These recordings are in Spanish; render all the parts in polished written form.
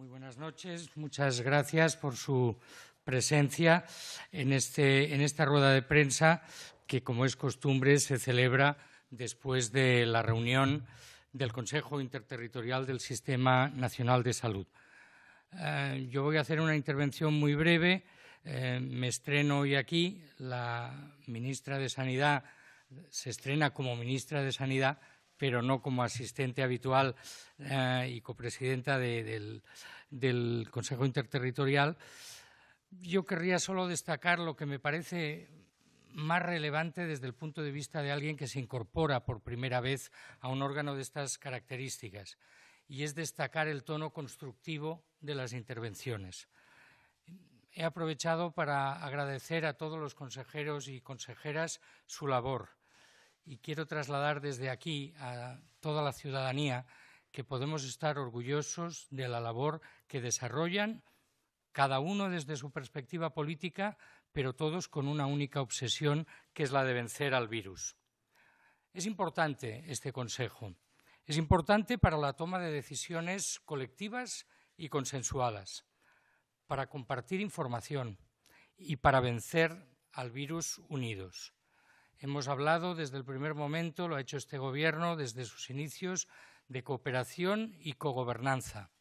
Muy buenas noches. Muchas gracias por su presencia en esta rueda de prensa que, como es costumbre, se celebra después de la reunión del Consejo Interterritorial del Sistema Nacional de Salud. Yo voy a hacer una intervención muy breve. Me estreno hoy aquí. La ministra de Sanidad se estrena como ministra de Sanidad, pero no como asistente habitual y copresidenta del Consejo Interterritorial. Yo querría solo destacar lo que me parece más relevante desde el punto de vista de alguien que se incorpora por primera vez a un órgano de estas características, y es destacar el tono constructivo de las intervenciones. He aprovechado para agradecer a todos los consejeros y consejeras su labor. Y quiero trasladar desde aquí a toda la ciudadanía que podemos estar orgullosos de la labor que desarrollan, cada uno desde su perspectiva política, pero todos con una única obsesión, que es la de vencer al virus. Es importante este Consejo. Es importante para la toma de decisiones colectivas y consensuadas, para compartir información y para vencer al virus unidos. Hemos hablado desde el primer momento, lo ha hecho este Gobierno desde sus inicios, de cooperación y cogobernanza.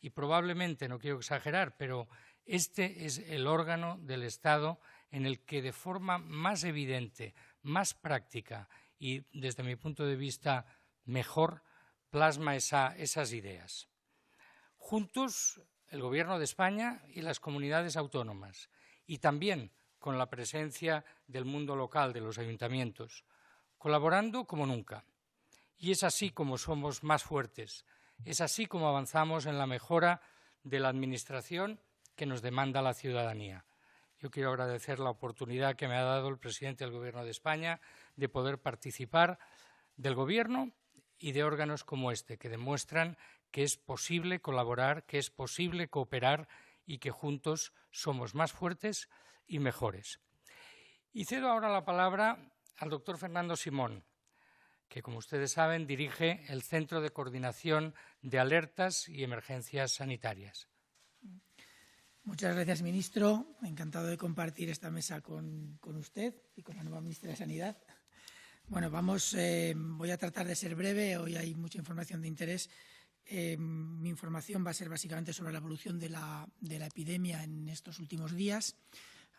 Y probablemente, no quiero exagerar, pero este es el órgano del Estado en el que de forma más evidente, más práctica y, desde mi punto de vista, mejor, plasma esas ideas. Juntos, el Gobierno de España y las comunidades autónomas, y también con la presencia del mundo local, de los ayuntamientos, colaborando como nunca. Y es así como somos más fuertes, es así como avanzamos en la mejora de la administración que nos demanda la ciudadanía. Yo quiero agradecer la oportunidad que me ha dado el presidente del Gobierno de España de poder participar del Gobierno y de órganos como este, que demuestran que es posible colaborar, que es posible cooperar y que juntos somos más fuertes y mejores. Y cedo ahora la palabra al doctor Fernando Simón, que, como ustedes saben, dirige el Centro de Coordinación de Alertas y Emergencias Sanitarias. Muchas gracias, ministro. Encantado de compartir esta mesa con usted y con la nueva ministra de Sanidad. Bueno, voy a tratar de ser breve. Hoy hay mucha información de interés. Mi información va a ser básicamente sobre la evolución de la epidemia en estos últimos días.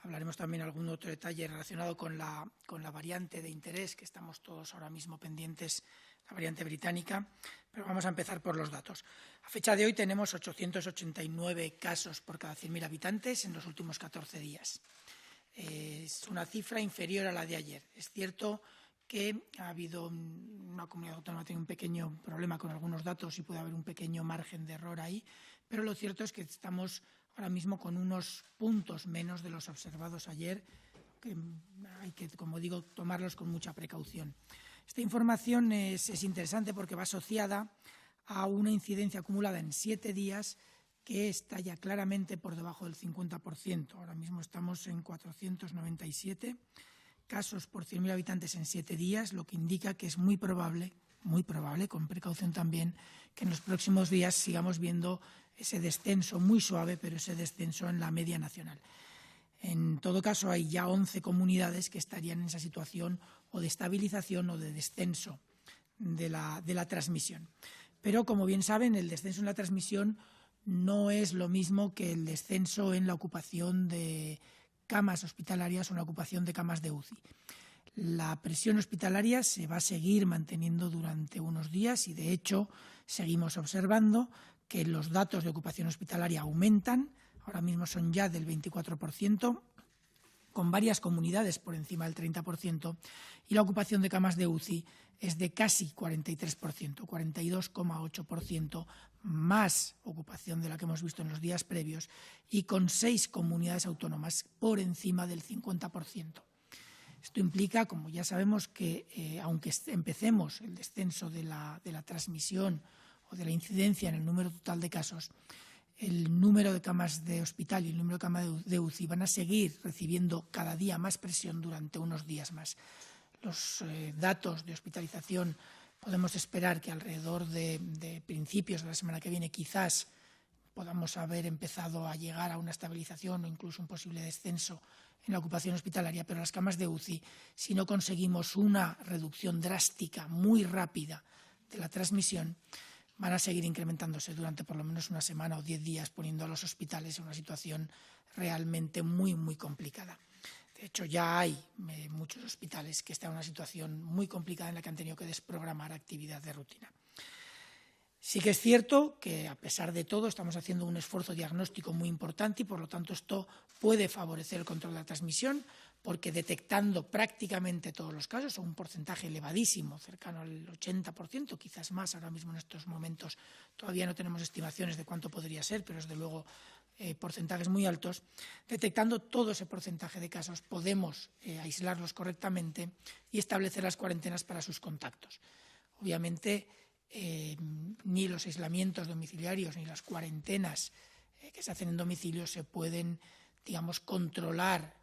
Hablaremos también algún otro detalle relacionado con la variante de interés, que estamos todos ahora mismo pendientes, la variante británica, pero vamos a empezar por los datos. A fecha de hoy tenemos 889 casos por cada 100.000 habitantes en los últimos 14 días. Es una cifra inferior a la de ayer. Es cierto que ha habido una comunidad autónoma que tiene un pequeño problema con algunos datos y puede haber un pequeño margen de error ahí, pero lo cierto es que estamos ahora mismo con unos puntos menos de los observados ayer, que hay que, como digo, tomarlos con mucha precaución. Esta información es interesante porque va asociada a una incidencia acumulada en 7 días que está ya claramente por debajo del 50%. Ahora mismo estamos en 497 casos por 100.000 habitantes en 7 días, lo que indica que es muy probable, con precaución también, que en los próximos días sigamos viendo ese descenso muy suave, pero ese descenso en la media nacional. En todo caso, hay ya 11 comunidades que estarían en esa situación o de estabilización o de descenso de la transmisión. Pero, como bien saben, el descenso en la transmisión no es lo mismo que el descenso en la ocupación de camas hospitalarias o en la ocupación de camas de UCI. La presión hospitalaria se va a seguir manteniendo durante unos días y, de hecho, seguimos observando que los datos de ocupación hospitalaria aumentan. Ahora mismo son ya del 24%, con varias comunidades por encima del 30%, y la ocupación de camas de UCI es de casi 43%, 42,8%, más ocupación de la que hemos visto en los días previos, y con 6 comunidades autónomas por encima del 50%. Esto implica, como ya sabemos, que aunque empecemos el descenso de la transmisión o de la incidencia en el número total de casos, el número de camas de hospital y el número de camas de UCI van a seguir recibiendo cada día más presión durante unos días más. Los datos de hospitalización podemos esperar que alrededor de principios de la semana que viene quizás podamos haber empezado a llegar a una estabilización o incluso un posible descenso en la ocupación hospitalaria, pero las camas de UCI, si no conseguimos una reducción drástica, muy rápida de la transmisión, van a seguir incrementándose durante por lo menos una semana o 10 días, poniendo a los hospitales en una situación realmente muy, muy complicada. De hecho, ya hay muchos hospitales que están en una situación muy complicada en la que han tenido que desprogramar actividad de rutina. Sí que es cierto que, a pesar de todo, estamos haciendo un esfuerzo diagnóstico muy importante y, por lo tanto, esto puede favorecer el control de la transmisión, porque detectando prácticamente todos los casos, o un porcentaje elevadísimo, cercano al 80%, quizás más ahora mismo en estos momentos, todavía no tenemos estimaciones de cuánto podría ser, pero desde luego porcentajes muy altos, detectando todo ese porcentaje de casos podemos aislarlos correctamente y establecer las cuarentenas para sus contactos. Obviamente, ni los aislamientos domiciliarios ni las cuarentenas que se hacen en domicilio se pueden, digamos, controlar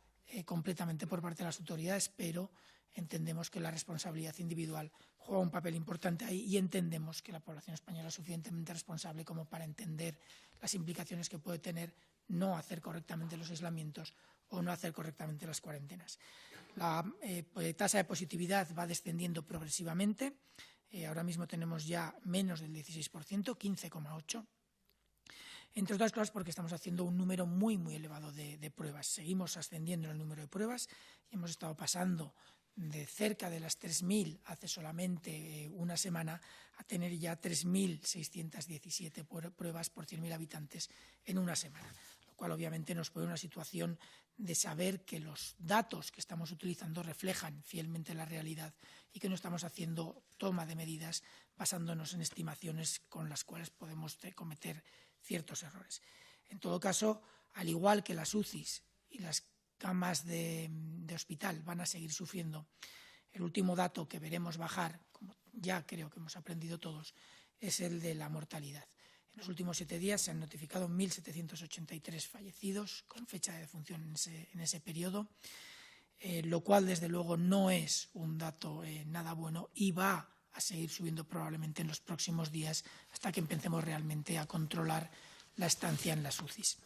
completamente por parte de las autoridades, pero entendemos que la responsabilidad individual juega un papel importante ahí y entendemos que la población española es suficientemente responsable como para entender las implicaciones que puede tener no hacer correctamente los aislamientos o no hacer correctamente las cuarentenas. La tasa de positividad va descendiendo progresivamente. Ahora mismo tenemos ya menos del 16%, 15,8%. Entre otras cosas porque estamos haciendo un número muy, muy elevado de pruebas. Seguimos ascendiendo en el número de pruebas y hemos estado pasando de cerca de las 3.000 hace solamente una semana a tener ya 3.617 pruebas por 100.000 habitantes en una semana, lo cual obviamente nos pone en una situación de saber que los datos que estamos utilizando reflejan fielmente la realidad y que no estamos haciendo toma de medidas basándonos en estimaciones con las cuales podemos cometer ciertos errores. En todo caso, al igual que las UCIs y las camas de hospital van a seguir sufriendo, el último dato que veremos bajar, como ya creo que hemos aprendido todos, es el de la mortalidad. En los últimos 7 días se han notificado 1.783 fallecidos con fecha de defunción en ese periodo, lo cual desde luego no es un dato nada bueno y va a seguir subiendo probablemente en los próximos días hasta que empecemos realmente a controlar la estancia en las UCIs.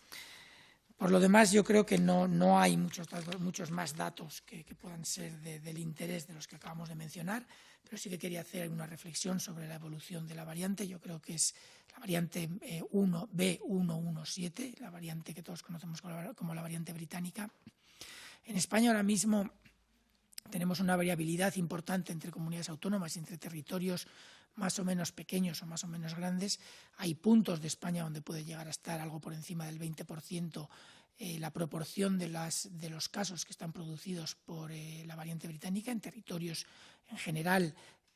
Por lo demás, yo creo que no hay muchos más datos que puedan ser del interés de los que acabamos de mencionar, pero sí que quería hacer una reflexión sobre la evolución de la variante. Yo creo que es la variante B117, la variante que todos conocemos como la variante británica. En España ahora mismo tenemos una variabilidad importante entre comunidades autónomas y entre territorios más o menos pequeños o más o menos grandes. Hay puntos de España donde puede llegar a estar algo por encima del 20% la proporción de los casos que están producidos por la variante británica, en territorios en general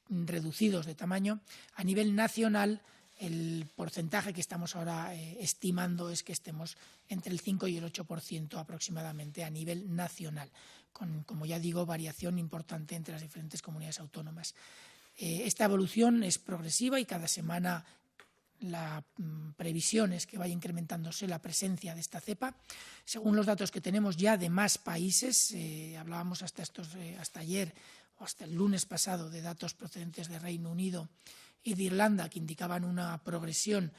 reducidos de tamaño. A nivel nacional, el porcentaje que estamos ahora estimando es que estemos entre el 5 y el 8% aproximadamente a nivel nacional, con, como ya digo, variación importante entre las diferentes comunidades autónomas. Esta evolución es progresiva y cada semana la previsión es que vaya incrementándose la presencia de esta cepa. Según los datos que tenemos ya de más países, hablábamos hasta ayer o hasta el lunes pasado de datos procedentes de Reino Unido y de Irlanda que indicaban una progresión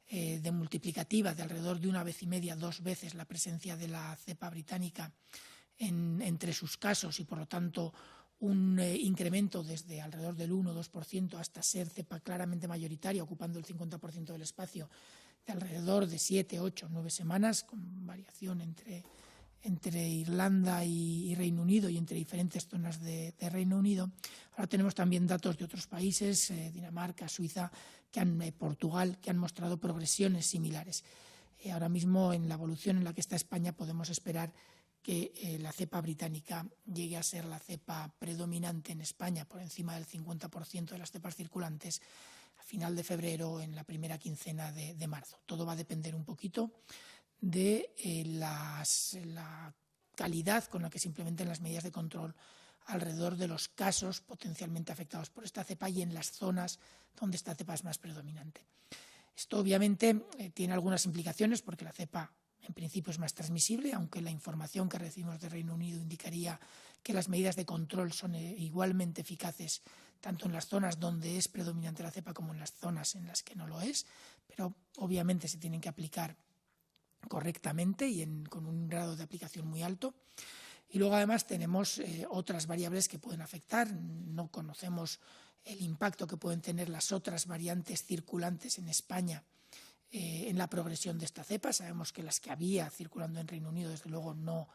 de multiplicativa de alrededor de 1,5 a 2 veces la presencia de la cepa británica entre sus casos y, por lo tanto, un incremento desde alrededor del 1 o 2% hasta ser cepa claramente mayoritaria, ocupando el 50% del espacio, de alrededor de 7, 8, 9 semanas, con variación entre Irlanda y Reino Unido y entre diferentes zonas de Reino Unido. Ahora tenemos también datos de otros países, Dinamarca, Suiza, Portugal, que han mostrado progresiones similares. Ahora mismo, en la evolución en la que está España, podemos esperar que la cepa británica llegue a ser la cepa predominante en España por encima del 50% de las cepas circulantes a final de febrero o en la primera quincena de marzo. Todo va a depender un poquito de la calidad con la que se implementen las medidas de control alrededor de los casos potencialmente afectados por esta cepa y en las zonas donde esta cepa es más predominante. Esto obviamente tiene algunas implicaciones porque la cepa en principio es más transmisible, aunque la información que recibimos de Reino Unido indicaría que las medidas de control son igualmente eficaces tanto en las zonas donde es predominante la cepa como en las zonas en las que no lo es, pero obviamente se tienen que aplicar correctamente y con un grado de aplicación muy alto. Y luego además tenemos otras variables que pueden afectar. No conocemos el impacto que pueden tener las otras variantes circulantes en España en la progresión de esta cepa. Sabemos que las que había circulando en Reino Unido, desde luego, no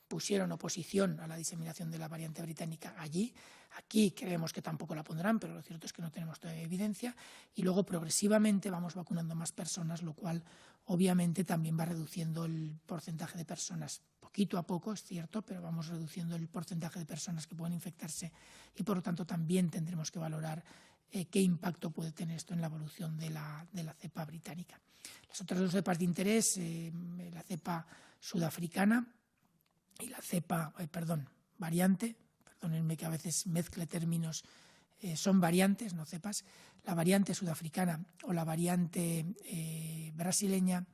pusieron oposición a la diseminación de la variante británica allí. Aquí creemos que tampoco la pondrán, pero lo cierto es que no tenemos todavía evidencia. Y luego progresivamente vamos vacunando más personas, lo cual obviamente también va reduciendo el porcentaje de personas. Poquito a poco, es cierto, pero vamos reduciendo el porcentaje de personas que pueden infectarse y por lo tanto también tendremos que valorar qué impacto puede tener esto en la evolución de la cepa británica. Las otras dos cepas de interés, la cepa sudafricana y la cepa, variante, perdónenme que a veces mezcle términos, son variantes, no cepas, la variante sudafricana o la variante brasileña.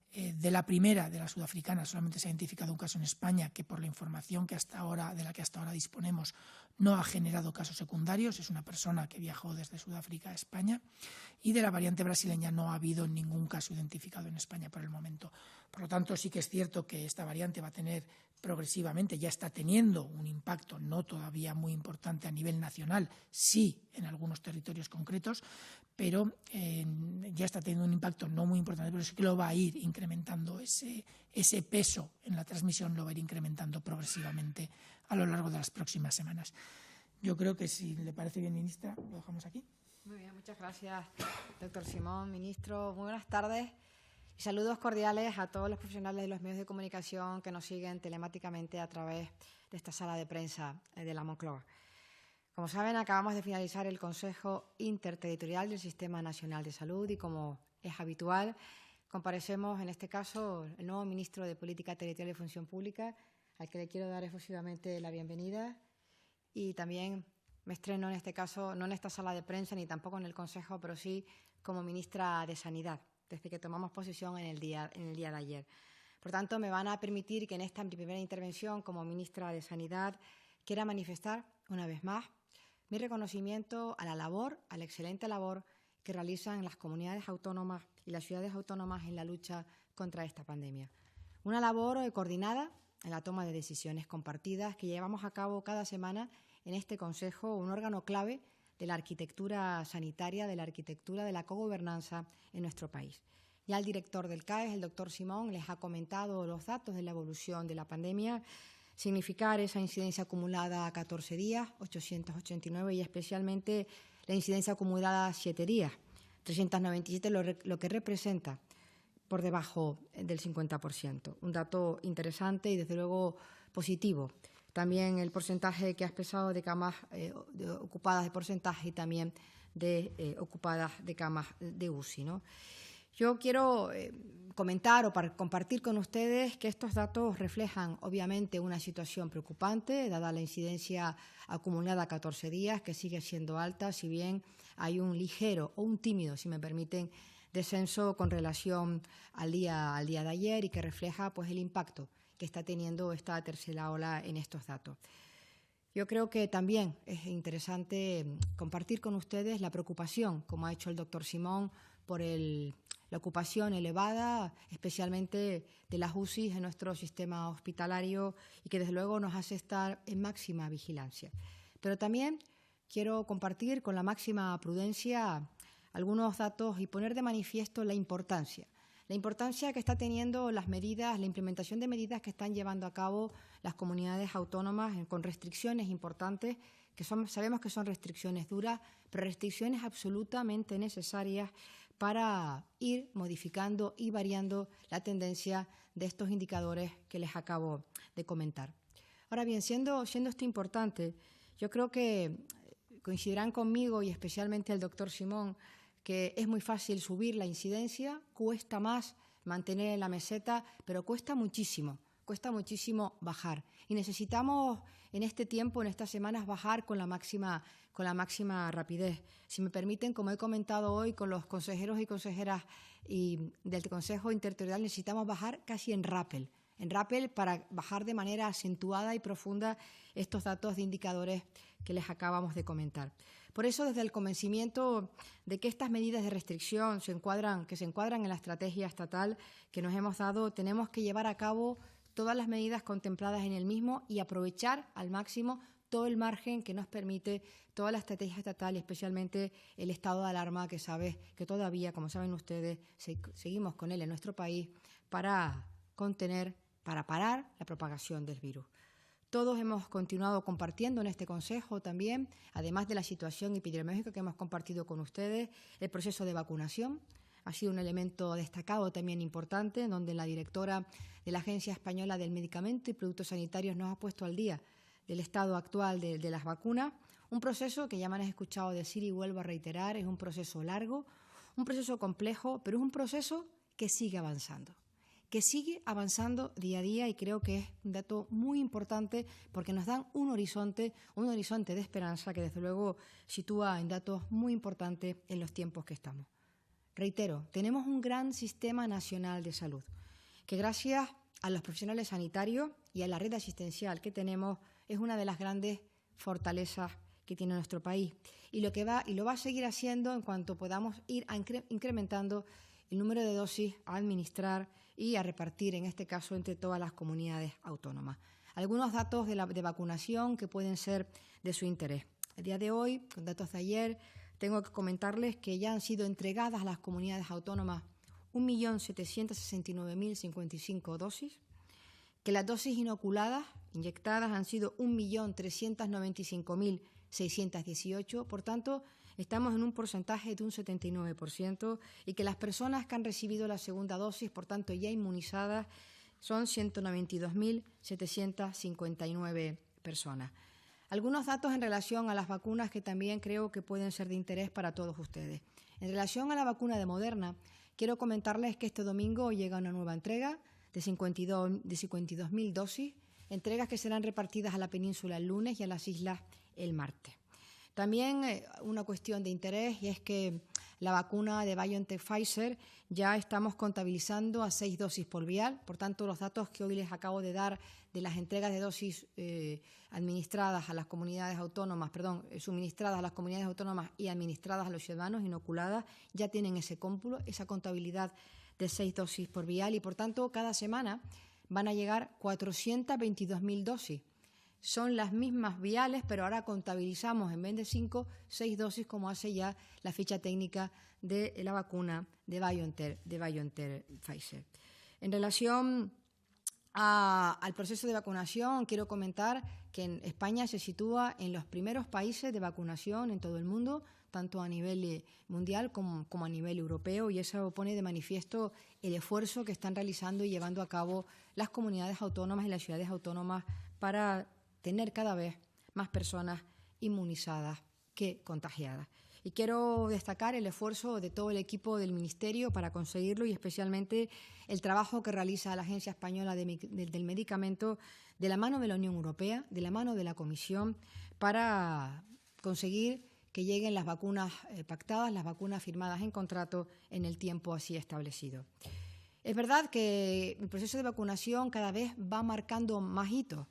De la primera, de la sudafricana, solamente se ha identificado un caso en España que, por la información de la que hasta ahora disponemos, no ha generado casos secundarios. Es una persona que viajó desde Sudáfrica a España. Y de la variante brasileña no ha habido ningún caso identificado en España por el momento. Por lo tanto, sí que es cierto que esta variante va a tener progresivamente, ya está teniendo un impacto no todavía muy importante a nivel nacional, sí en algunos territorios concretos, pero ya está teniendo un impacto no muy importante, pero sí que lo va a ir incrementando, ese peso en la transmisión lo va a ir incrementando progresivamente a lo largo de las próximas semanas. Yo creo que, si le parece bien, ministra, lo dejamos aquí. Muy bien, muchas gracias, doctor Simón. Ministro, muy buenas tardes y saludos cordiales a todos los profesionales de los medios de comunicación que nos siguen telemáticamente a través de esta sala de prensa de la Moncloa. Como saben, acabamos de finalizar el Consejo Interterritorial del Sistema Nacional de Salud y, como es habitual, comparecemos, en este caso, el nuevo ministro de Política Territorial y Función Pública, al que le quiero dar efusivamente la bienvenida. Y también me estreno, en este caso, no en esta sala de prensa ni tampoco en el Consejo, pero sí como ministra de Sanidad, desde que tomamos posesión en el día de ayer. Por tanto, me van a permitir que en esta mi primera intervención como ministra de Sanidad quiera manifestar, una vez más, mi reconocimiento a la labor, a la excelente labor que realizan las comunidades autónomas y las ciudades autónomas en la lucha contra esta pandemia. Una labor coordinada en la toma de decisiones compartidas que llevamos a cabo cada semana en este Consejo, un órgano clave de la arquitectura sanitaria, de la arquitectura de la cogobernanza en nuestro país. Ya el director del CAES, el doctor Simón, les ha comentado los datos de la evolución de la pandemia, significar esa incidencia acumulada a 14 días, 889, y especialmente la incidencia acumulada a 7 días, 397, lo que representa por debajo del 50%. Un dato interesante y, desde luego, positivo. También el porcentaje que ha expresado de camas ocupadas de porcentaje y también de ocupadas de camas de UCI, ¿no? Yo quiero comentar o compartir con ustedes que estos datos reflejan, obviamente, una situación preocupante, dada la incidencia acumulada a 14 días, que sigue siendo alta, si bien hay un ligero o un tímido, si me permiten, descenso con relación al día de ayer y que refleja, pues, el impacto que está teniendo esta tercera ola en estos datos. Yo creo que también es interesante compartir con ustedes la preocupación, como ha hecho el doctor Simón, por la ocupación elevada, especialmente de las UCI en nuestro sistema hospitalario, y que desde luego nos hace estar en máxima vigilancia. Pero también quiero compartir con la máxima prudencia algunos datos y poner de manifiesto la importancia que está teniendo las medidas, la implementación de medidas que están llevando a cabo las comunidades autónomas con restricciones importantes, que sabemos que son restricciones duras, pero restricciones absolutamente necesarias para ir modificando y variando la tendencia de estos indicadores que les acabo de comentar. Ahora bien, siendo esto importante, yo creo que coincidirán conmigo, y especialmente el doctor Simón, que es muy fácil subir la incidencia, cuesta más mantener en la meseta, pero cuesta muchísimo bajar. Y necesitamos en este tiempo, en estas semanas, bajar con la máxima rapidez. Si me permiten, como he comentado hoy con los consejeros y consejeras del Consejo Interterritorial, necesitamos bajar casi en rappel para bajar de manera acentuada y profunda estos datos de indicadores que les acabamos de comentar. Por eso, desde el convencimiento de que estas medidas de restricción se encuadran en la estrategia estatal que nos hemos dado, tenemos que llevar a cabo todas las medidas contempladas en el mismo y aprovechar al máximo todo el margen que nos permite toda la estrategia estatal y especialmente el estado de alarma que todavía, como saben ustedes, seguimos con él en nuestro país para parar la propagación del virus. Todos hemos continuado compartiendo en este Consejo también, además de la situación epidemiológica que hemos compartido con ustedes, el proceso de vacunación. Ha sido un elemento destacado también importante, en donde la directora de la Agencia Española del Medicamento y Productos Sanitarios nos ha puesto al día del estado actual de las vacunas. Un proceso que ya me han escuchado decir y vuelvo a reiterar, es un proceso largo, un proceso complejo, pero es un proceso que sigue avanzando día a día, y creo que es un dato muy importante porque nos dan un horizonte de esperanza que desde luego sitúa en datos muy importantes en los tiempos que estamos. Reitero, tenemos un gran sistema nacional de salud que gracias a los profesionales sanitarios y a la red asistencial que tenemos es una de las grandes fortalezas que tiene nuestro país y lo va a seguir haciendo en cuanto podamos ir incrementando el número de dosis a administrar y a repartir, en este caso, entre todas las comunidades autónomas. Algunos datos de vacunación que pueden ser de su interés. El día de hoy, con datos de ayer, tengo que comentarles que ya han sido entregadas a las comunidades autónomas 1.769.055 dosis, que las dosis inoculadas, inyectadas, han sido 1.395.618, por tanto, estamos en un porcentaje de un 79% y que las personas que han recibido la segunda dosis, por tanto ya inmunizadas, son 192.759 personas. Algunos datos en relación a las vacunas que también creo que pueden ser de interés para todos ustedes. En relación a la vacuna de Moderna, quiero comentarles que este domingo llega una nueva entrega de 52.000 dosis, entregas que serán repartidas a la península el lunes y a las islas el martes. También una cuestión de interés, y es que la vacuna de BioNTech Pfizer ya estamos contabilizando a 6 dosis por vial. Por tanto, los datos que hoy les acabo de dar de las entregas de dosis suministradas a las comunidades autónomas y administradas a los ciudadanos, inoculadas, ya tienen ese cómputo, esa contabilidad de 6 dosis por vial y, por tanto, cada semana van a llegar 422.000 dosis. Son las mismas viales, pero ahora contabilizamos en vez de 5, 6 dosis, como hace ya la ficha técnica de la vacuna de BioNTech Pfizer. En relación al proceso de vacunación, quiero comentar que en España se sitúa en los primeros países de vacunación en todo el mundo, tanto a nivel mundial como a nivel europeo, y eso pone de manifiesto el esfuerzo que están realizando y llevando a cabo las comunidades autónomas y las ciudades autónomas para tener cada vez más personas inmunizadas que contagiadas. Y quiero destacar el esfuerzo de todo el equipo del Ministerio para conseguirlo y especialmente el trabajo que realiza la Agencia Española del Medicamento de la mano de la Unión Europea, de la mano de la Comisión, para conseguir que lleguen las vacunas pactadas, las vacunas firmadas en contrato en el tiempo así establecido. Es verdad que el proceso de vacunación cada vez va marcando más hitos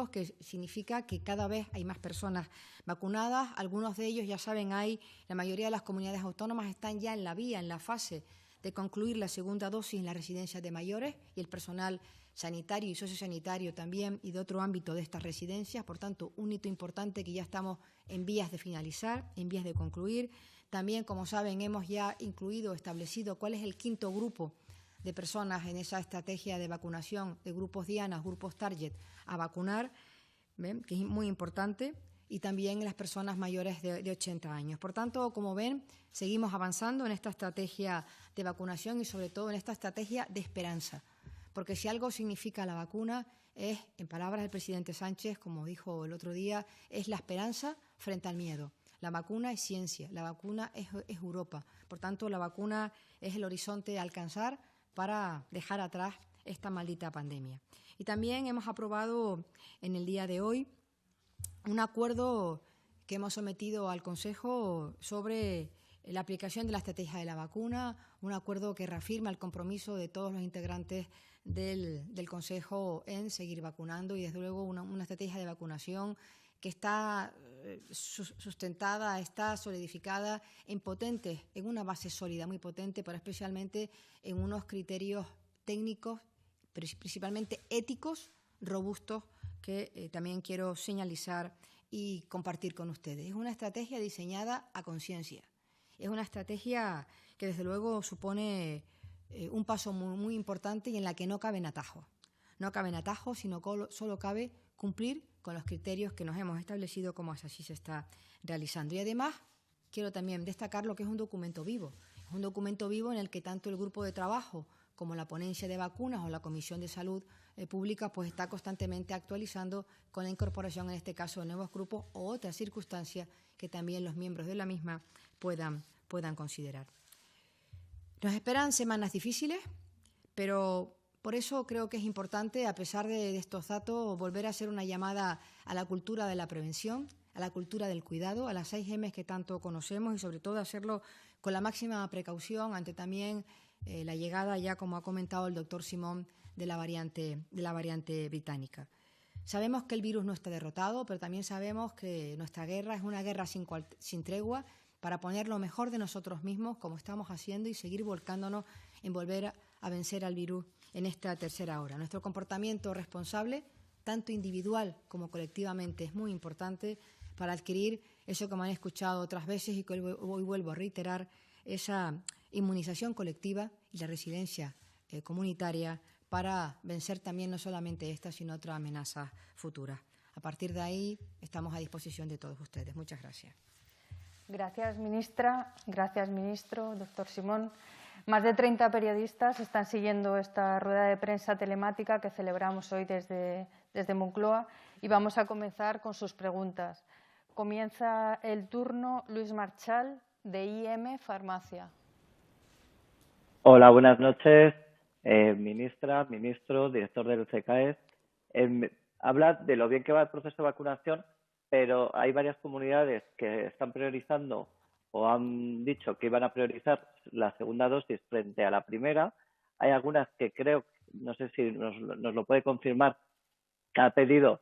que significa que cada vez hay más personas vacunadas. Algunos de ellos, ya saben, la mayoría de las comunidades autónomas están ya en la fase de concluir la segunda dosis en las residencias de mayores y el personal sanitario y sociosanitario también y de otro ámbito de estas residencias. Por tanto, un hito importante que ya estamos en vías de finalizar, en vías de concluir. También, como saben, hemos ya establecido cuál es el quinto grupo de personas en esa estrategia de vacunación de grupos dianas, grupos target a vacunar, ¿ven? Que es muy importante, y también las personas mayores de 80 años. Por tanto, como ven, seguimos avanzando en esta estrategia de vacunación y sobre todo en esta estrategia de esperanza, porque si algo significa la vacuna es, en palabras del presidente Sánchez, como dijo el otro día, es la esperanza frente al miedo. La vacuna es ciencia, la vacuna es Europa. Por tanto, la vacuna es el horizonte a alcanzar para dejar atrás esta maldita pandemia. Y también hemos aprobado en el día de hoy un acuerdo que hemos sometido al Consejo sobre la aplicación de la estrategia de la vacuna, un acuerdo que reafirma el compromiso de todos los integrantes del Consejo en seguir vacunando y, desde luego, una estrategia de vacunación que está sustentada, está solidificada en una base sólida, muy potente, pero especialmente en unos criterios técnicos, pero principalmente éticos, robustos, que también quiero señalizar y compartir con ustedes. Es una estrategia diseñada a conciencia. Es una estrategia que, desde luego, supone un paso muy, muy importante y en la que no caben atajos. No caben atajos, sino solo cabe cumplir con los criterios que nos hemos establecido, como así se está realizando. Y además, quiero también destacar lo que es un documento vivo. Es un documento vivo en el que tanto el grupo de trabajo como la ponencia de vacunas o la Comisión de Salud Pública pues está constantemente actualizando con la incorporación, en este caso, de nuevos grupos o otras circunstancias que también los miembros de la misma puedan considerar. Nos esperan semanas difíciles, pero por eso creo que es importante, a pesar de estos datos, volver a hacer una llamada a la cultura de la prevención, a la cultura del cuidado, a las 6 M's que tanto conocemos y, sobre todo, hacerlo con la máxima precaución ante también la llegada, ya como ha comentado el doctor Simón, de la variante británica. Sabemos que el virus no está derrotado, pero también sabemos que nuestra guerra es una guerra sin tregua para poner lo mejor de nosotros mismos, como estamos haciendo, y seguir volcándonos en volver a vencer al virus en esta tercera hora. Nuestro comportamiento responsable, tanto individual como colectivamente, es muy importante para adquirir eso que me han escuchado otras veces y que hoy vuelvo a reiterar, esa inmunización colectiva y la resiliencia comunitaria para vencer también no solamente esta, sino otras amenazas futuras. A partir de ahí, estamos a disposición de todos ustedes. Muchas gracias. Gracias, ministra. Gracias, ministro. Doctor Simón. Más de 30 periodistas están siguiendo esta rueda de prensa telemática que celebramos hoy desde Moncloa y vamos a comenzar con sus preguntas. Comienza el turno Luis Marchal, de IM Farmacia. Hola, buenas noches. Ministra, ministro, director del CCAES. Habla de lo bien que va el proceso de vacunación, pero hay varias comunidades que están priorizando o han dicho que iban a priorizar la segunda dosis frente a la primera. Hay algunas que creo, no sé si nos lo puede confirmar, que han pedido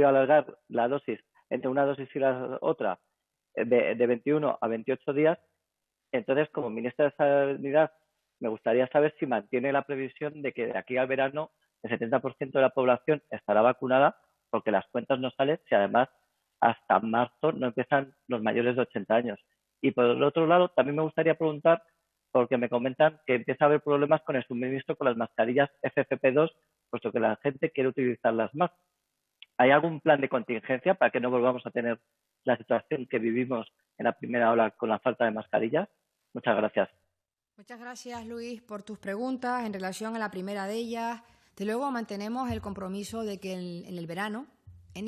alargar la dosis entre una dosis y la otra de 21 a 28 días. Entonces, como ministra de Sanidad, me gustaría saber si mantiene la previsión de que de aquí al verano el 70% de la población estará vacunada, porque las cuentas no salen si además hasta marzo no empiezan los mayores de 80 años. Y por el otro lado, también me gustaría preguntar, porque me comentan que empieza a haber problemas con el suministro con las mascarillas FFP2, puesto que la gente quiere utilizarlas más. ¿Hay algún plan de contingencia para que no volvamos a tener la situación que vivimos en la primera ola con la falta de mascarillas? Muchas gracias. Muchas gracias, Luis, por tus preguntas. En relación a la primera de ellas, de luego mantenemos el compromiso de que en el verano el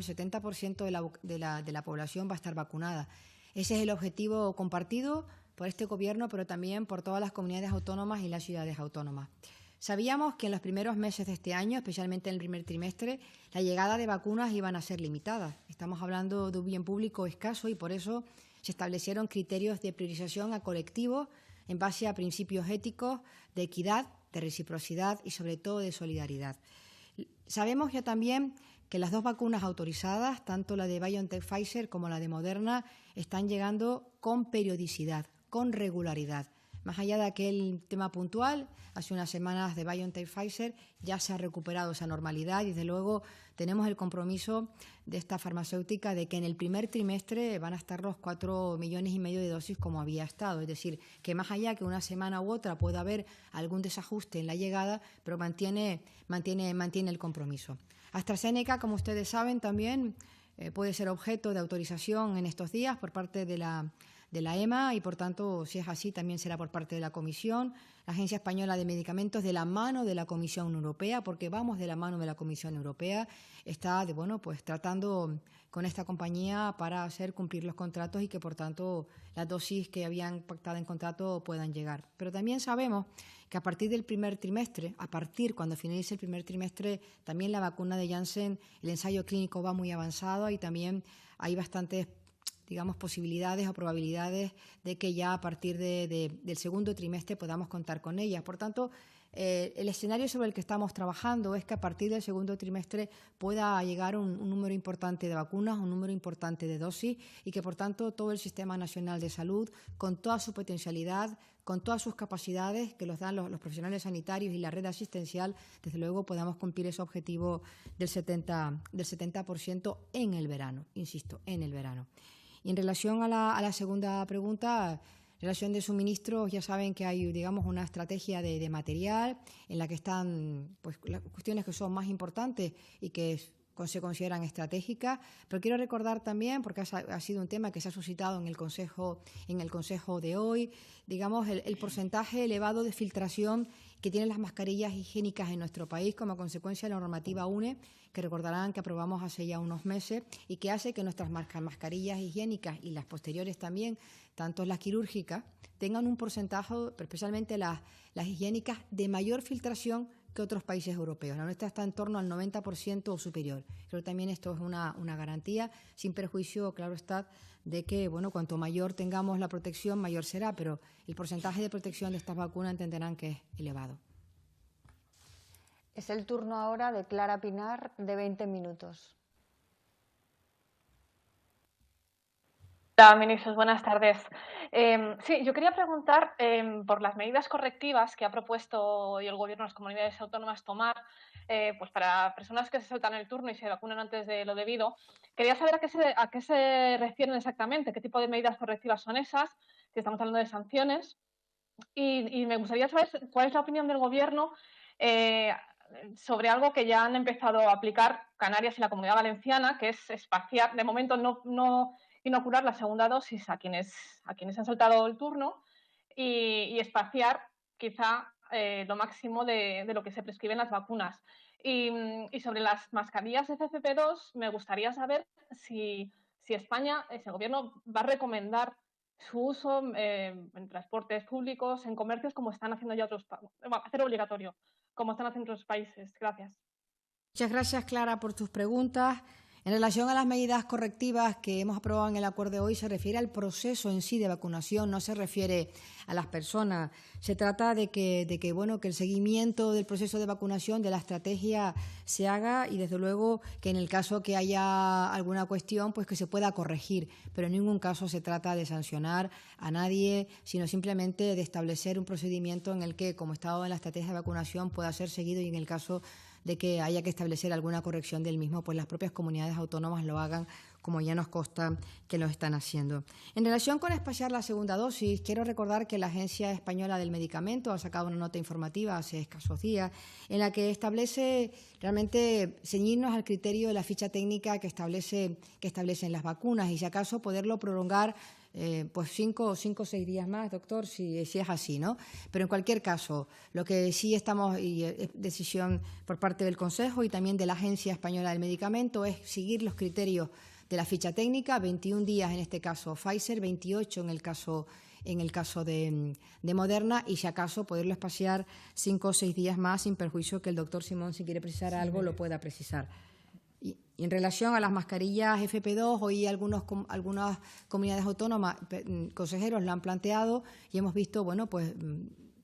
70% de la población va a estar vacunada. Ese es el objetivo compartido por este Gobierno, pero también por todas las comunidades autónomas y las ciudades autónomas. Sabíamos que en los primeros meses de este año, especialmente en el primer trimestre, la llegada de vacunas iban a ser limitadas. Estamos hablando de un bien público escaso y por eso se establecieron criterios de priorización a colectivos en base a principios éticos de equidad, de reciprocidad y, sobre todo, de solidaridad. Sabemos ya también que las 2 vacunas autorizadas, tanto la de BioNTech Pfizer como la de Moderna, están llegando con periodicidad, con regularidad. Más allá de aquel tema puntual, hace unas semanas de BioNTech Pfizer ya se ha recuperado esa normalidad y, desde luego, tenemos el compromiso de esta farmacéutica de que en el primer trimestre van a estar los 4,5 millones de dosis como había estado. Es decir, que más allá que una semana u otra pueda haber algún desajuste en la llegada, pero mantiene el compromiso. AstraZeneca, como ustedes saben, también puede ser objeto de autorización en estos días por parte de la EMA y, por tanto, si es así, también será por parte de la Comisión, la Agencia Española de Medicamentos, de la mano de la Comisión Europea, porque vamos de la mano de la Comisión Europea, está tratando con esta compañía para hacer cumplir los contratos y que, por tanto, las dosis que habían pactado en contrato puedan llegar. Pero también sabemos que a partir del primer trimestre, cuando finalice el primer trimestre, también la vacuna de Janssen, el ensayo clínico va muy avanzado y también hay bastantes digamos, posibilidades o probabilidades de que ya a partir del segundo trimestre podamos contar con ellas. Por tanto, el escenario sobre el que estamos trabajando es que a partir del segundo trimestre pueda llegar un número importante de vacunas, un número importante de dosis y que, por tanto, todo el Sistema Nacional de Salud, con toda su potencialidad, con todas sus capacidades que los dan los profesionales sanitarios y la red asistencial, desde luego podamos cumplir ese objetivo del 70% en el verano, insisto, en el verano. Y en relación a la segunda pregunta, en relación de suministros, ya saben que hay, digamos, una estrategia de material en la que están pues, las cuestiones que son más importantes y que se consideran estratégicas, pero quiero recordar también, porque ha sido un tema que se ha suscitado en el Consejo de hoy, digamos, el porcentaje elevado de filtración que tienen las mascarillas higiénicas en nuestro país como consecuencia de la normativa UNE, que recordarán que aprobamos hace ya unos meses y que hace que nuestras mascarillas higiénicas y las posteriores también, tanto las quirúrgicas, tengan un porcentaje, especialmente las higiénicas, de mayor filtración que otros países europeos. La nuestra está en torno al 90% o superior. Creo que también esto es una garantía, sin perjuicio, claro está, de que bueno, cuanto mayor tengamos la protección, mayor será, pero el porcentaje de protección de estas vacunas entenderán que es elevado. Es el turno ahora de Clara Pinar, de 20 minutos. Hola, ministros, buenas tardes. Sí, yo quería preguntar por las medidas correctivas que ha propuesto hoy el Gobierno de las comunidades autónomas tomar pues para personas que se saltan el turno y se vacunan antes de lo debido. Quería saber a qué se refieren exactamente, qué tipo de medidas correctivas son esas, si estamos hablando de sanciones. Y me gustaría saber cuál es la opinión del Gobierno sobre algo que ya han empezado a aplicar Canarias y la Comunidad Valenciana, que es espaciar, de momento no inocular la segunda dosis a quienes han saltado el turno y espaciar quizá lo máximo de lo que se prescribe en las vacunas. Y sobre las mascarillas FFP2, me gustaría saber si España, ese gobierno, va a recomendar su uso en transportes públicos, en comercios, como están haciendo ya otros países, hacer obligatorio, como están haciendo otros países. Gracias. Muchas gracias, Clara, por tus preguntas. En relación a las medidas correctivas que hemos aprobado en el acuerdo de hoy, se refiere al proceso en sí de vacunación, no se refiere a las personas. Se trata de que el seguimiento del proceso de vacunación, de la estrategia, se haga y, desde luego, que en el caso que haya alguna cuestión, pues que se pueda corregir. Pero en ningún caso se trata de sancionar a nadie, sino simplemente de establecer un procedimiento en el que, como estado en la estrategia de vacunación, pueda ser seguido y en el caso de que haya que establecer alguna corrección del mismo, pues las propias comunidades autónomas lo hagan, como ya nos consta que lo están haciendo. En relación con espaciar la segunda dosis, quiero recordar que la Agencia Española del Medicamento ha sacado una nota informativa hace escasos días en la que establece realmente ceñirnos al criterio de la ficha técnica que establecen las vacunas y, si acaso, poderlo prolongar pues 5 o 6 días más, doctor, si es así, ¿no? Pero en cualquier caso, lo que sí estamos, y es decisión por parte del Consejo y también de la Agencia Española del Medicamento, es seguir los criterios de la ficha técnica, 21 días en este caso Pfizer, 28 en el caso de Moderna y, si acaso, poderlo espaciar 5 o 6 días más, sin perjuicio que el doctor Simón, si quiere precisar algo, lo pueda precisar. Y en relación a las mascarillas FP2, hoy algunas comunidades autónomas, consejeros, lo han planteado y hemos visto, bueno, pues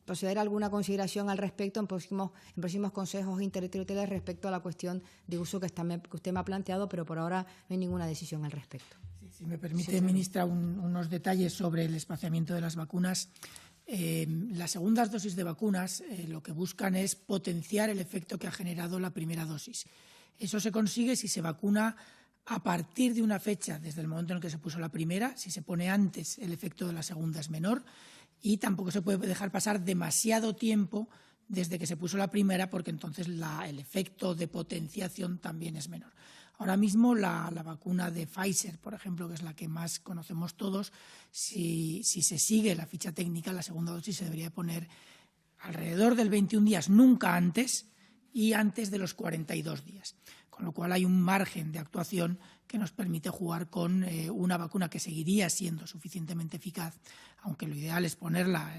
proceder a alguna consideración al respecto en próximos consejos interterritoriales respecto a la cuestión de uso que usted me ha planteado, pero por ahora no hay ninguna decisión al respecto. Sí, si me permite, ministra, unos detalles sobre el espaciamiento de las vacunas. Las segundas dosis de vacunas lo que buscan es potenciar el efecto que ha generado la primera dosis. Eso se consigue si se vacuna a partir de una fecha, desde el momento en el que se puso la primera. Si se pone antes, el efecto de la segunda es menor y tampoco se puede dejar pasar demasiado tiempo desde que se puso la primera, porque entonces el efecto de potenciación también es menor. Ahora mismo la vacuna de Pfizer, por ejemplo, que es la que más conocemos todos, si se sigue la ficha técnica, la segunda dosis se debería poner alrededor del 21 días, nunca antes, y antes de los 42 días. Con lo cual hay un margen de actuación que nos permite jugar con una vacuna que seguiría siendo suficientemente eficaz, aunque lo ideal es ponerla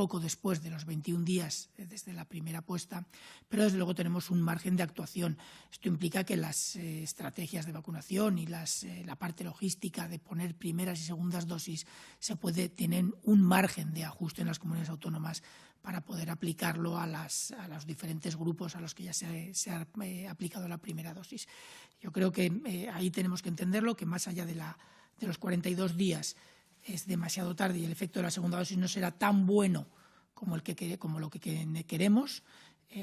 poco después de los 21 días desde la primera puesta, pero desde luego tenemos un margen de actuación. Esto implica que las estrategias de vacunación y la parte logística de poner primeras y segundas dosis tienen un margen de ajuste en las comunidades autónomas para poder aplicarlo a los diferentes grupos a los que ya se ha aplicado la primera dosis. Yo creo que ahí tenemos que entenderlo, que más allá de los 42 días es demasiado tarde y el efecto de la segunda dosis no será tan bueno como lo que queremos,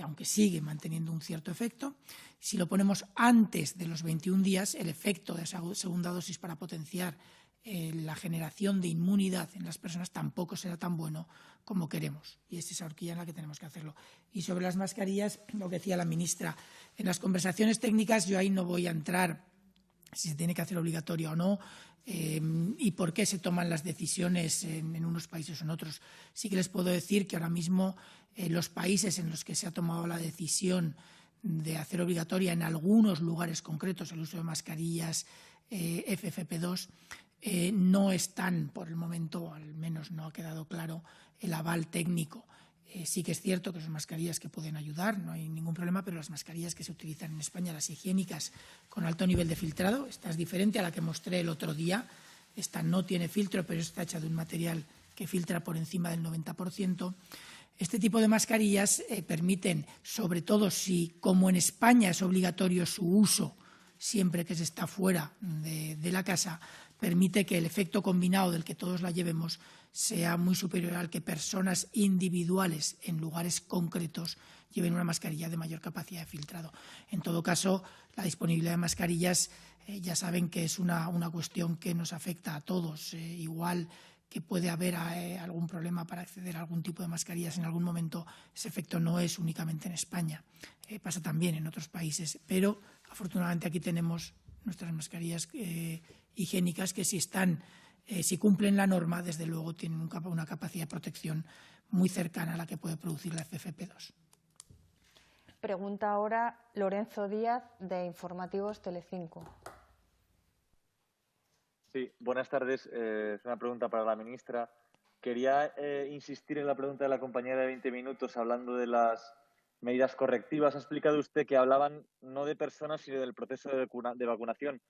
aunque sigue manteniendo un cierto efecto. Si lo ponemos antes de los 21 días, el efecto de esa segunda dosis para potenciar la generación de inmunidad en las personas tampoco será tan bueno como queremos. Y es esa horquilla en la que tenemos que hacerlo. Y sobre las mascarillas, lo que decía la ministra, en las conversaciones técnicas yo ahí no voy a entrar si se tiene que hacer obligatoria o no, y por qué se toman las decisiones en unos países o en otros. Sí que les puedo decir que ahora mismo los países en los que se ha tomado la decisión de hacer obligatoria en algunos lugares concretos el uso de mascarillas FFP2 no están, por el momento, al menos no ha quedado claro, el aval técnico. Sí que es cierto que son mascarillas que pueden ayudar, no hay ningún problema, pero las mascarillas que se utilizan en España, las higiénicas con alto nivel de filtrado, esta es diferente a la que mostré el otro día. Esta no tiene filtro, pero está hecha de un material que filtra por encima del 90%. Este tipo de mascarillas permiten, sobre todo si, como en España es obligatorio su uso siempre que se está fuera de la casa, permite que el efecto combinado del que todos la llevemos sea muy superior al que personas individuales en lugares concretos lleven una mascarilla de mayor capacidad de filtrado. En todo caso, la disponibilidad de mascarillas ya saben que es una cuestión que nos afecta a todos. Igual que puede haber algún problema para acceder a algún tipo de mascarillas en algún momento, ese efecto no es únicamente en España, pasa también en otros países, pero afortunadamente aquí tenemos nuestras mascarillas higiénicas que si cumplen la norma, desde luego tienen una capacidad de protección muy cercana a la que puede producir la FFP2. Pregunta ahora Lorenzo Díaz, de Informativos Telecinco. Sí, buenas tardes. Es una pregunta para la ministra. Quería insistir en la pregunta de la compañera de 20 minutos hablando de las medidas correctivas. Ha explicado usted que hablaban no de personas, sino del proceso de vacunación.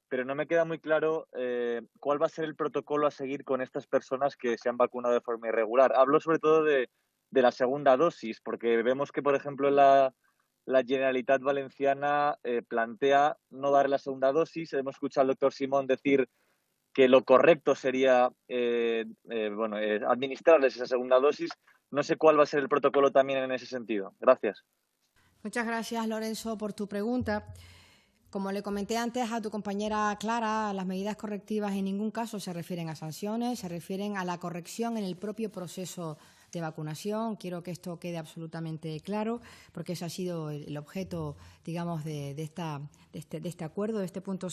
Pero no me queda muy claro cuál va a ser el protocolo a seguir con estas personas que se han vacunado de forma irregular. Hablo sobre todo de la segunda dosis, porque vemos que, por ejemplo, la Generalitat Valenciana plantea no dar la segunda dosis. Hemos escuchado al doctor Simón decir que lo correcto sería administrarles esa segunda dosis. No sé cuál va a ser el protocolo también en ese sentido. Gracias. Muchas gracias, Lorenzo, por tu pregunta. Como le comenté antes a tu compañera Clara, las medidas correctivas en ningún caso se refieren a sanciones, se refieren a la corrección en el propio proceso de vacunación. Quiero que esto quede absolutamente claro, porque ese ha sido el objeto, digamos, de este acuerdo, de este punto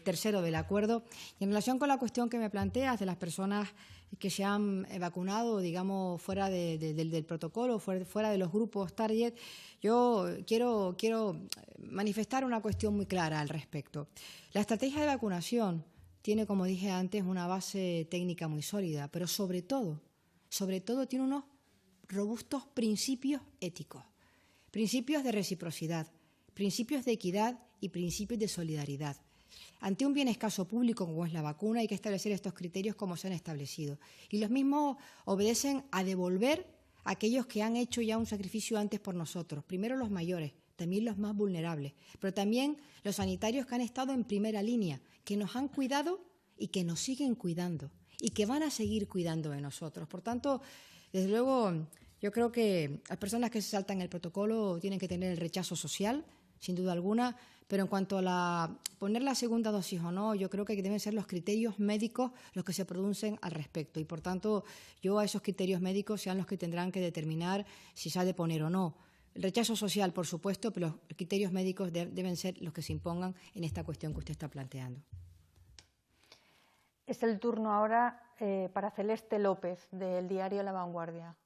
tercero del acuerdo. Y en relación con la cuestión que me planteas de las personas que se han vacunado, digamos, fuera del protocolo, fuera de los grupos target, yo quiero manifestar una cuestión muy clara al respecto. La estrategia de vacunación tiene, como dije antes, una base técnica muy sólida, pero sobre todo tiene unos robustos principios éticos, principios de reciprocidad, principios de equidad y principios de solidaridad. Ante un bien escaso público como es la vacuna hay que establecer estos criterios como se han establecido. Y los mismos obedecen a devolver a aquellos que han hecho ya un sacrificio antes por nosotros. Primero los mayores, también los más vulnerables, pero también los sanitarios que han estado en primera línea, que nos han cuidado y que nos siguen cuidando y que van a seguir cuidando de nosotros. Por tanto, desde luego, yo creo que las personas que se saltan el protocolo tienen que tener el rechazo social, sin duda alguna, pero en cuanto a poner la segunda dosis o no, yo creo que deben ser los criterios médicos los que se pronuncien al respecto. Y, por tanto, yo a esos criterios médicos sean los que tendrán que determinar si se ha de poner o no. El rechazo social, por supuesto, pero los criterios médicos deben ser los que se impongan en esta cuestión que usted está planteando. Es el turno ahora para Celeste López, del diario La Vanguardia.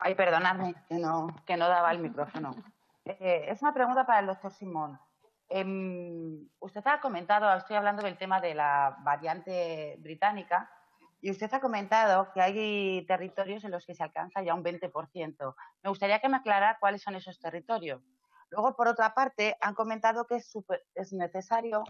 Ay, perdonadme, que no daba el micrófono. Es una pregunta para el doctor Simón. Usted ha comentado, estoy hablando del tema de la variante británica, y usted ha comentado que hay territorios en los que se alcanza ya un 20%. Me gustaría que me aclarara cuáles son esos territorios. Luego, por otra parte, han comentado que es necesario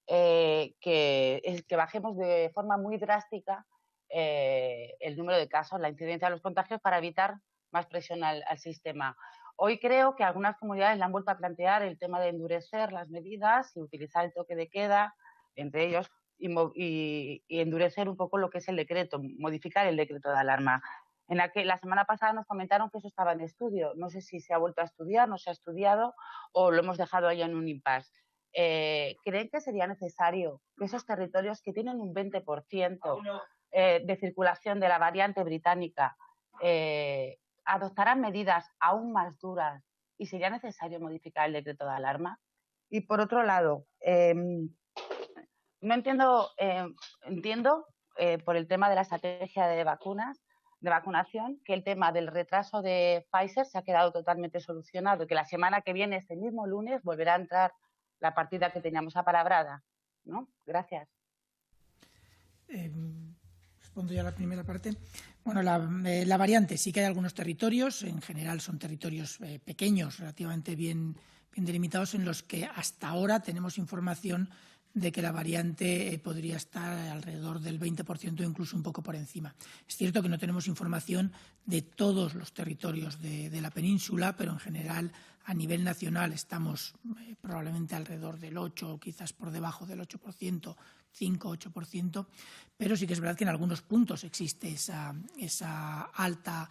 que bajemos de forma muy drástica el número de casos, la incidencia de los contagios, para evitar más presión al sistema. Hoy creo que algunas comunidades le han vuelto a plantear el tema de endurecer las medidas y utilizar el toque de queda, entre ellos, y endurecer un poco lo que es el decreto, modificar el decreto de alarma. La semana pasada nos comentaron que eso estaba en estudio. No sé si se ha vuelto a estudiar, no se ha estudiado o lo hemos dejado ahí en un impasse. ¿Creen que sería necesario que esos territorios que tienen un 20% de circulación de la variante británica adoptarán medidas aún más duras y sería necesario modificar el decreto de alarma? Y por otro lado, no entiendo, entiendo por el tema de la estrategia de vacunación, que el tema del retraso de Pfizer se ha quedado totalmente solucionado y que la semana que viene, este mismo lunes, volverá a entrar la partida que teníamos apalabrada, ¿no? Gracias. Respondo ya a la primera parte. Bueno, la variante, sí que hay algunos territorios, en general son territorios pequeños, relativamente bien delimitados, en los que hasta ahora tenemos información de que la variante podría estar alrededor del 20% o incluso un poco por encima. Es cierto que no tenemos información de todos los territorios de la península, pero en general a nivel nacional estamos probablemente alrededor del 8% o quizás por debajo del 8%, 5-8%, pero sí que es verdad que en algunos puntos existe esa alta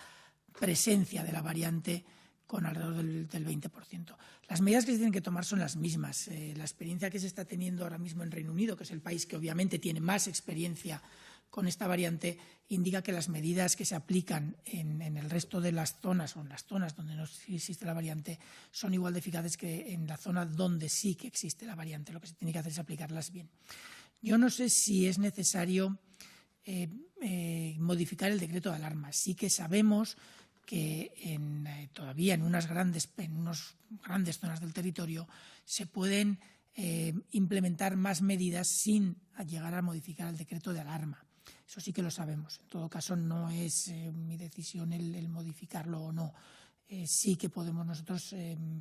presencia de la variante con alrededor del 20%. Las medidas que se tienen que tomar son las mismas. La experiencia que se está teniendo ahora mismo en Reino Unido, que es el país que obviamente tiene más experiencia con esta variante, indica que las medidas que se aplican en el resto de las zonas o en las zonas donde no existe la variante son igual de eficaces que en la zona donde sí que existe la variante. Lo que se tiene que hacer es aplicarlas bien. Yo no sé si es necesario modificar el decreto de alarma. Sí que sabemos que todavía en unas grandes zonas del territorio se pueden implementar más medidas sin llegar a modificar el decreto de alarma. Eso sí que lo sabemos. En todo caso, no es mi decisión el modificarlo o no. Sí que podemos nosotros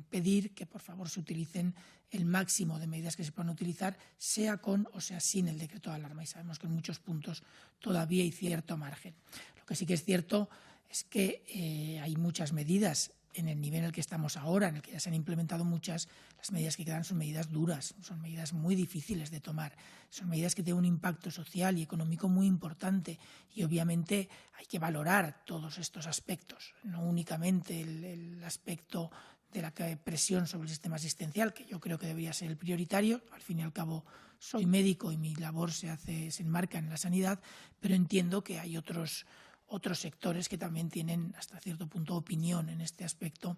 pedir que por favor se utilicen el máximo de medidas que se puedan utilizar, sea con o sea sin el decreto de alarma. Y sabemos que en muchos puntos todavía hay cierto margen. Lo que sí que es cierto es que hay muchas medidas en el nivel en el que estamos ahora, en el que ya se han implementado muchas. Las medidas que quedan son medidas duras, son medidas muy difíciles de tomar, son medidas que tienen un impacto social y económico muy importante y obviamente hay que valorar todos estos aspectos, no únicamente el aspecto de la presión sobre el sistema asistencial, que yo creo que debería ser el prioritario. Al fin y al cabo soy médico y mi labor se enmarca en la sanidad, pero entiendo que hay otros sectores que también tienen hasta cierto punto opinión en este aspecto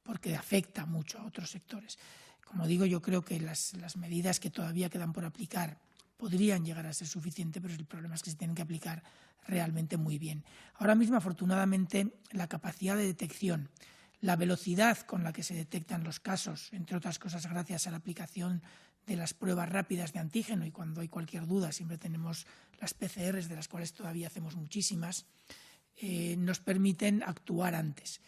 porque afecta mucho a otros sectores. Como digo, yo creo que las medidas que todavía quedan por aplicar podrían llegar a ser suficientes, pero el problema es que se tienen que aplicar realmente muy bien. Ahora mismo, afortunadamente, la capacidad de detección, la velocidad con la que se detectan los casos, entre otras cosas gracias a la aplicación de las pruebas rápidas de antígeno, y cuando hay cualquier duda siempre tenemos las PCRs, de las cuales todavía hacemos muchísimas, nos permiten actuar antes.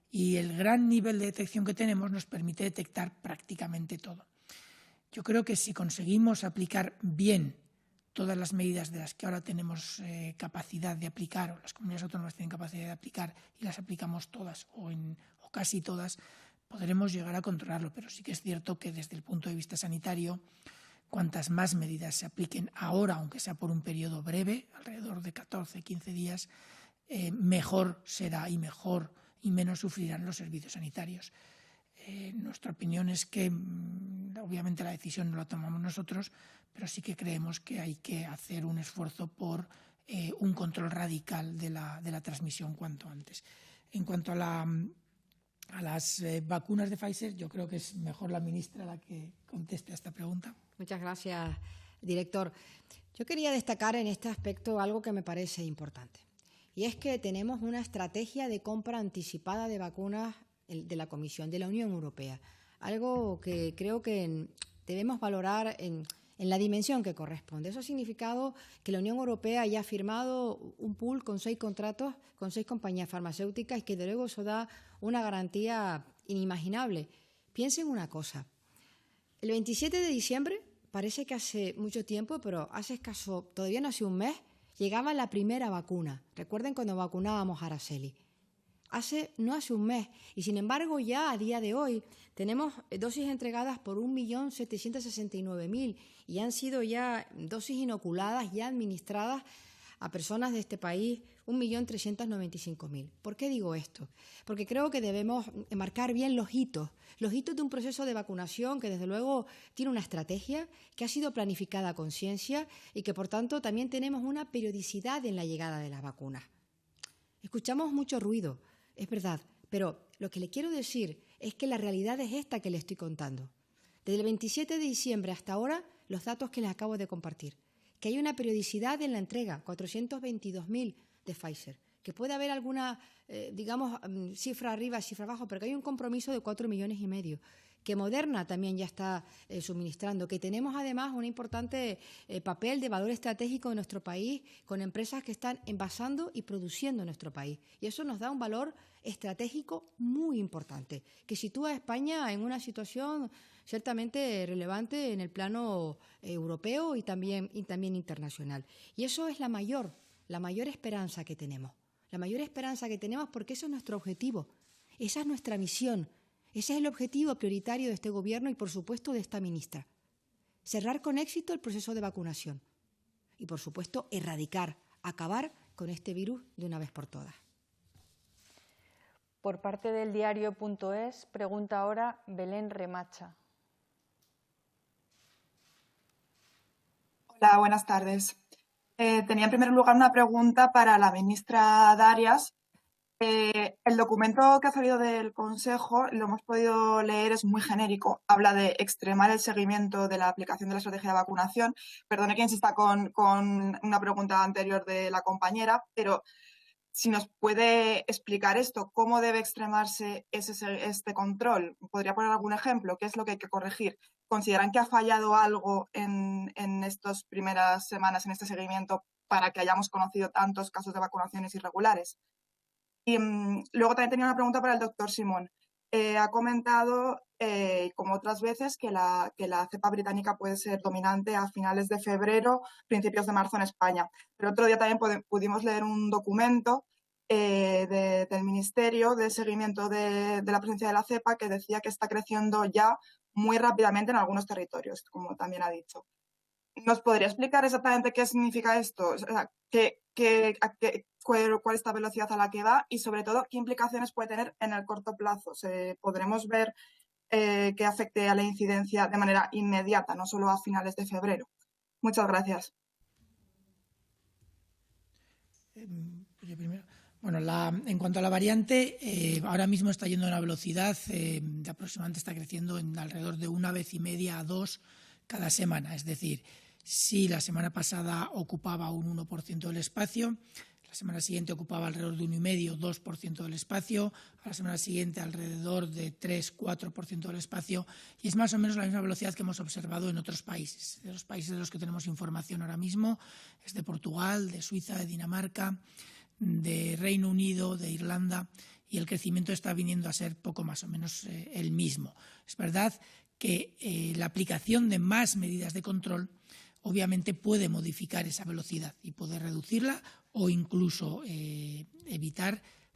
Y el gran nivel de detección que tenemos nos permite detectar prácticamente todo. Yo creo que si conseguimos aplicar bien todas las medidas de las que ahora tenemos capacidad de aplicar, o las comunidades autónomas tienen capacidad de aplicar, y las aplicamos todas o casi todas, podremos llegar a controlarlo. Pero sí que es cierto que desde el punto de vista sanitario, cuantas más medidas se apliquen ahora, aunque sea por un periodo breve, alrededor de 14-15 días, mejor será y menos sufrirán los servicios sanitarios. Nuestra opinión es que obviamente la decisión no la tomamos nosotros, pero sí que creemos que hay que hacer un esfuerzo por un control radical de la transmisión cuanto antes. En cuanto a las vacunas de Pfizer, yo creo que es mejor la ministra la que conteste a esta pregunta. Muchas gracias, director. Yo quería destacar en este aspecto algo que me parece importante, y es que tenemos una estrategia de compra anticipada de vacunas de la Comisión de la Unión Europea, algo que creo que debemos valorar en la dimensión que corresponde. Eso ha significado que la Unión Europea ya ha firmado un pool con 6 contratos, con 6 compañías farmacéuticas, y que de luego eso da una garantía inimaginable. Piensen una cosa. El 27 de diciembre, parece que hace mucho tiempo, pero hace escaso, todavía no hace un mes, llegaba la primera vacuna. Recuerden cuando vacunábamos a Araceli. No hace un mes, y sin embargo ya a día de hoy tenemos dosis entregadas por 1.769.000 y han sido ya dosis inoculadas, ya administradas a personas de este país 1.395.000. ¿Por qué digo esto? Porque creo que debemos marcar bien los hitos de un proceso de vacunación que desde luego tiene una estrategia, que ha sido planificada a conciencia y que por tanto también tenemos una periodicidad en la llegada de las vacunas. Escuchamos mucho ruido, es verdad, pero lo que le quiero decir es que la realidad es esta que le estoy contando. Desde el 27 de diciembre hasta ahora, los datos que les acabo de compartir, que hay una periodicidad en la entrega, 422.000 de Pfizer, que puede haber alguna, cifra arriba, cifra abajo, pero que hay un compromiso de 4,5 millones, que Moderna también ya está suministrando, que tenemos además un importante papel de valor estratégico en nuestro país con empresas que están envasando y produciendo en nuestro país. Y eso nos da un valor estratégico muy importante, que sitúa a España en una situación ciertamente relevante en el plano europeo y también internacional. Y eso es la mayor esperanza que tenemos. La mayor esperanza que tenemos porque eso es nuestro objetivo, esa es nuestra misión. Ese es el objetivo prioritario de este Gobierno y, por supuesto, de esta ministra. Cerrar con éxito el proceso de vacunación y, por supuesto, acabar con este virus de una vez por todas. Por parte del diario.es, pregunta ahora Belén Remacha. Hola, buenas tardes. Tenía en primer lugar una pregunta para la ministra Darias. El documento que ha salido del Consejo, lo hemos podido leer, es muy genérico. Habla de extremar el seguimiento de la aplicación de la estrategia de vacunación. Perdone que insista con una pregunta anterior de la compañera, pero si nos puede explicar esto, ¿cómo debe extremarse este control? ¿Podría poner algún ejemplo? ¿Qué es lo que hay que corregir? ¿Consideran que ha fallado algo en estas primeras semanas, en este seguimiento, para que hayamos conocido tantos casos de vacunaciones irregulares? Y luego también tenía una pregunta para el doctor Simón. Ha comentado, como otras veces, que la cepa británica puede ser dominante a finales de febrero, principios de marzo en España. Pero otro día también pudimos leer un documento del Ministerio de Seguimiento de la presencia de la cepa que decía que está creciendo ya muy rápidamente en algunos territorios, como también ha dicho. ¿Nos podría explicar exactamente qué significa esto? O sea, cuál es esta velocidad a la que va y, sobre todo, qué implicaciones puede tener en el corto plazo? ¿Podremos ver que afecte a la incidencia de manera inmediata, no solo a finales de febrero? Muchas gracias. Bueno, en cuanto a la variante, ahora mismo está yendo a una velocidad de aproximadamente, está creciendo en alrededor de 1,5 veces a 2 cada semana. Es decir, si la semana pasada ocupaba un 1% del espacio, la semana siguiente ocupaba alrededor de 1,5–2% del espacio, a la semana siguiente alrededor de 3–4% del espacio, y es más o menos la misma velocidad que hemos observado en otros países. De los países de los que tenemos información ahora mismo es de Portugal, de Suiza, de Dinamarca, de Reino Unido, de Irlanda, y el crecimiento está viniendo a ser poco más o menos el mismo. Es verdad que la aplicación de más medidas de control obviamente puede modificar esa velocidad y puede reducirla o incluso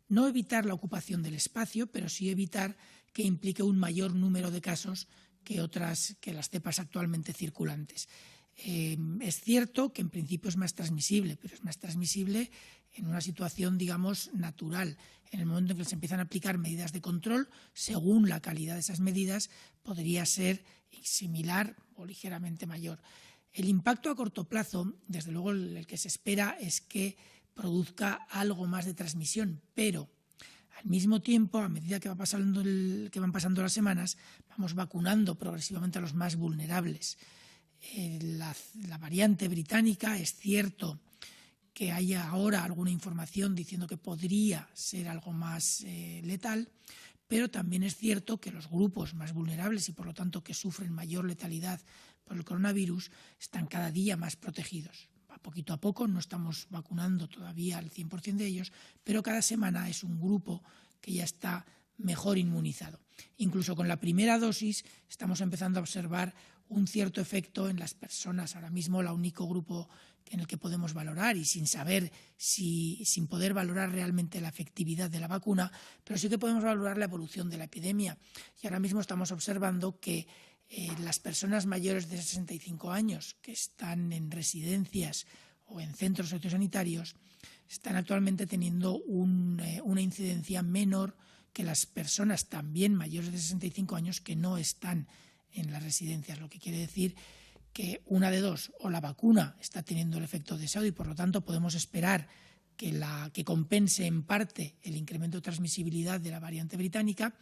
no evitar la ocupación del espacio, pero sí evitar que implique un mayor número de casos que las cepas actualmente circulantes. Es cierto que en principio es más transmisible, pero es más transmisible en una situación, digamos, natural. En el momento en que se empiezan a aplicar medidas de control, según la calidad de esas medidas, podría ser similar o ligeramente mayor. El impacto a corto plazo, desde luego, el que se espera es que produzca algo más de transmisión, pero al mismo tiempo, a medida que van pasando las semanas, vamos vacunando progresivamente a los más vulnerables. La variante británica, es cierto que haya ahora alguna información diciendo que podría ser algo más letal, pero también es cierto que los grupos más vulnerables y, por lo tanto, que sufren mayor letalidad por el coronavirus están cada día más protegidos. Poquito a poco, no estamos vacunando todavía al 100% de ellos, pero cada semana es un grupo que ya está mejor inmunizado. Incluso con la primera dosis estamos empezando a observar un cierto efecto en las personas. Ahora mismo el único grupo en el que podemos valorar, y sin saber, sin poder valorar realmente la efectividad de la vacuna, pero sí que podemos valorar la evolución de la epidemia. Y ahora mismo estamos observando que las personas mayores de 65 años que están en residencias o en centros sociosanitarios están actualmente teniendo una incidencia menor que las personas también mayores de 65 años que no están en las residencias, lo que quiere decir que una de dos, o la vacuna está teniendo el efecto deseado y por lo tanto podemos esperar que compense en parte el incremento de transmisibilidad de la variante británica,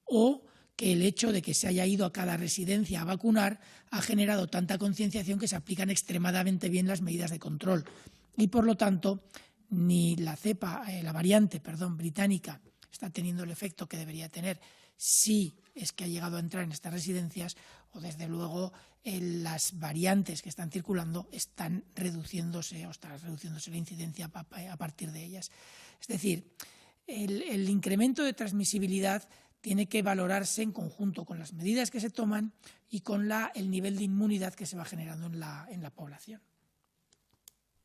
o que el hecho de que se haya ido a cada residencia a vacunar ha generado tanta concienciación que se aplican extremadamente bien las medidas de control y por lo tanto ni la variante británica está teniendo el efecto que debería tener si es que ha llegado a entrar en estas residencias, o desde luego las variantes que están circulando están reduciéndose o está reduciéndose la incidencia a partir de ellas. Es decir, el incremento de transmisibilidad tiene que valorarse en conjunto con las medidas que se toman y con el nivel de inmunidad que se va generando en la población.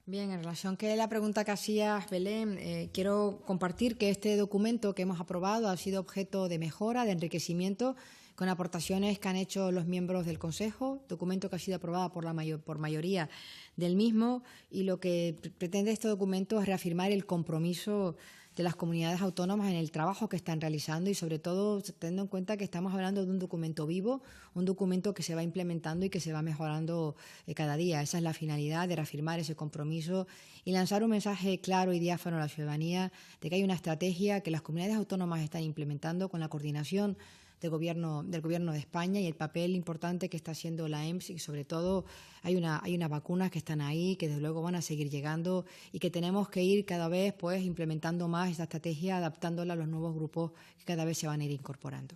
Bien, en relación con la pregunta que hacías, Belén, quiero compartir que este documento que hemos aprobado ha sido objeto de mejora, de enriquecimiento, con aportaciones que han hecho los miembros del Consejo, documento que ha sido aprobado por mayoría del mismo, y lo que pretende este documento es reafirmar el compromiso de las comunidades autónomas en el trabajo que están realizando y, sobre todo, teniendo en cuenta que estamos hablando de un documento vivo, un documento que se va implementando y que se va mejorando cada día. Esa es la finalidad, de reafirmar ese compromiso y lanzar un mensaje claro y diáfano a la ciudadanía de que hay una estrategia que las comunidades autónomas están implementando con la coordinación del Gobierno de España y el papel importante que está haciendo la EMS, y sobre todo hay unas vacunas que están ahí, que desde luego van a seguir llegando y que tenemos que ir cada vez implementando más esta estrategia, adaptándola a los nuevos grupos que cada vez se van a ir incorporando.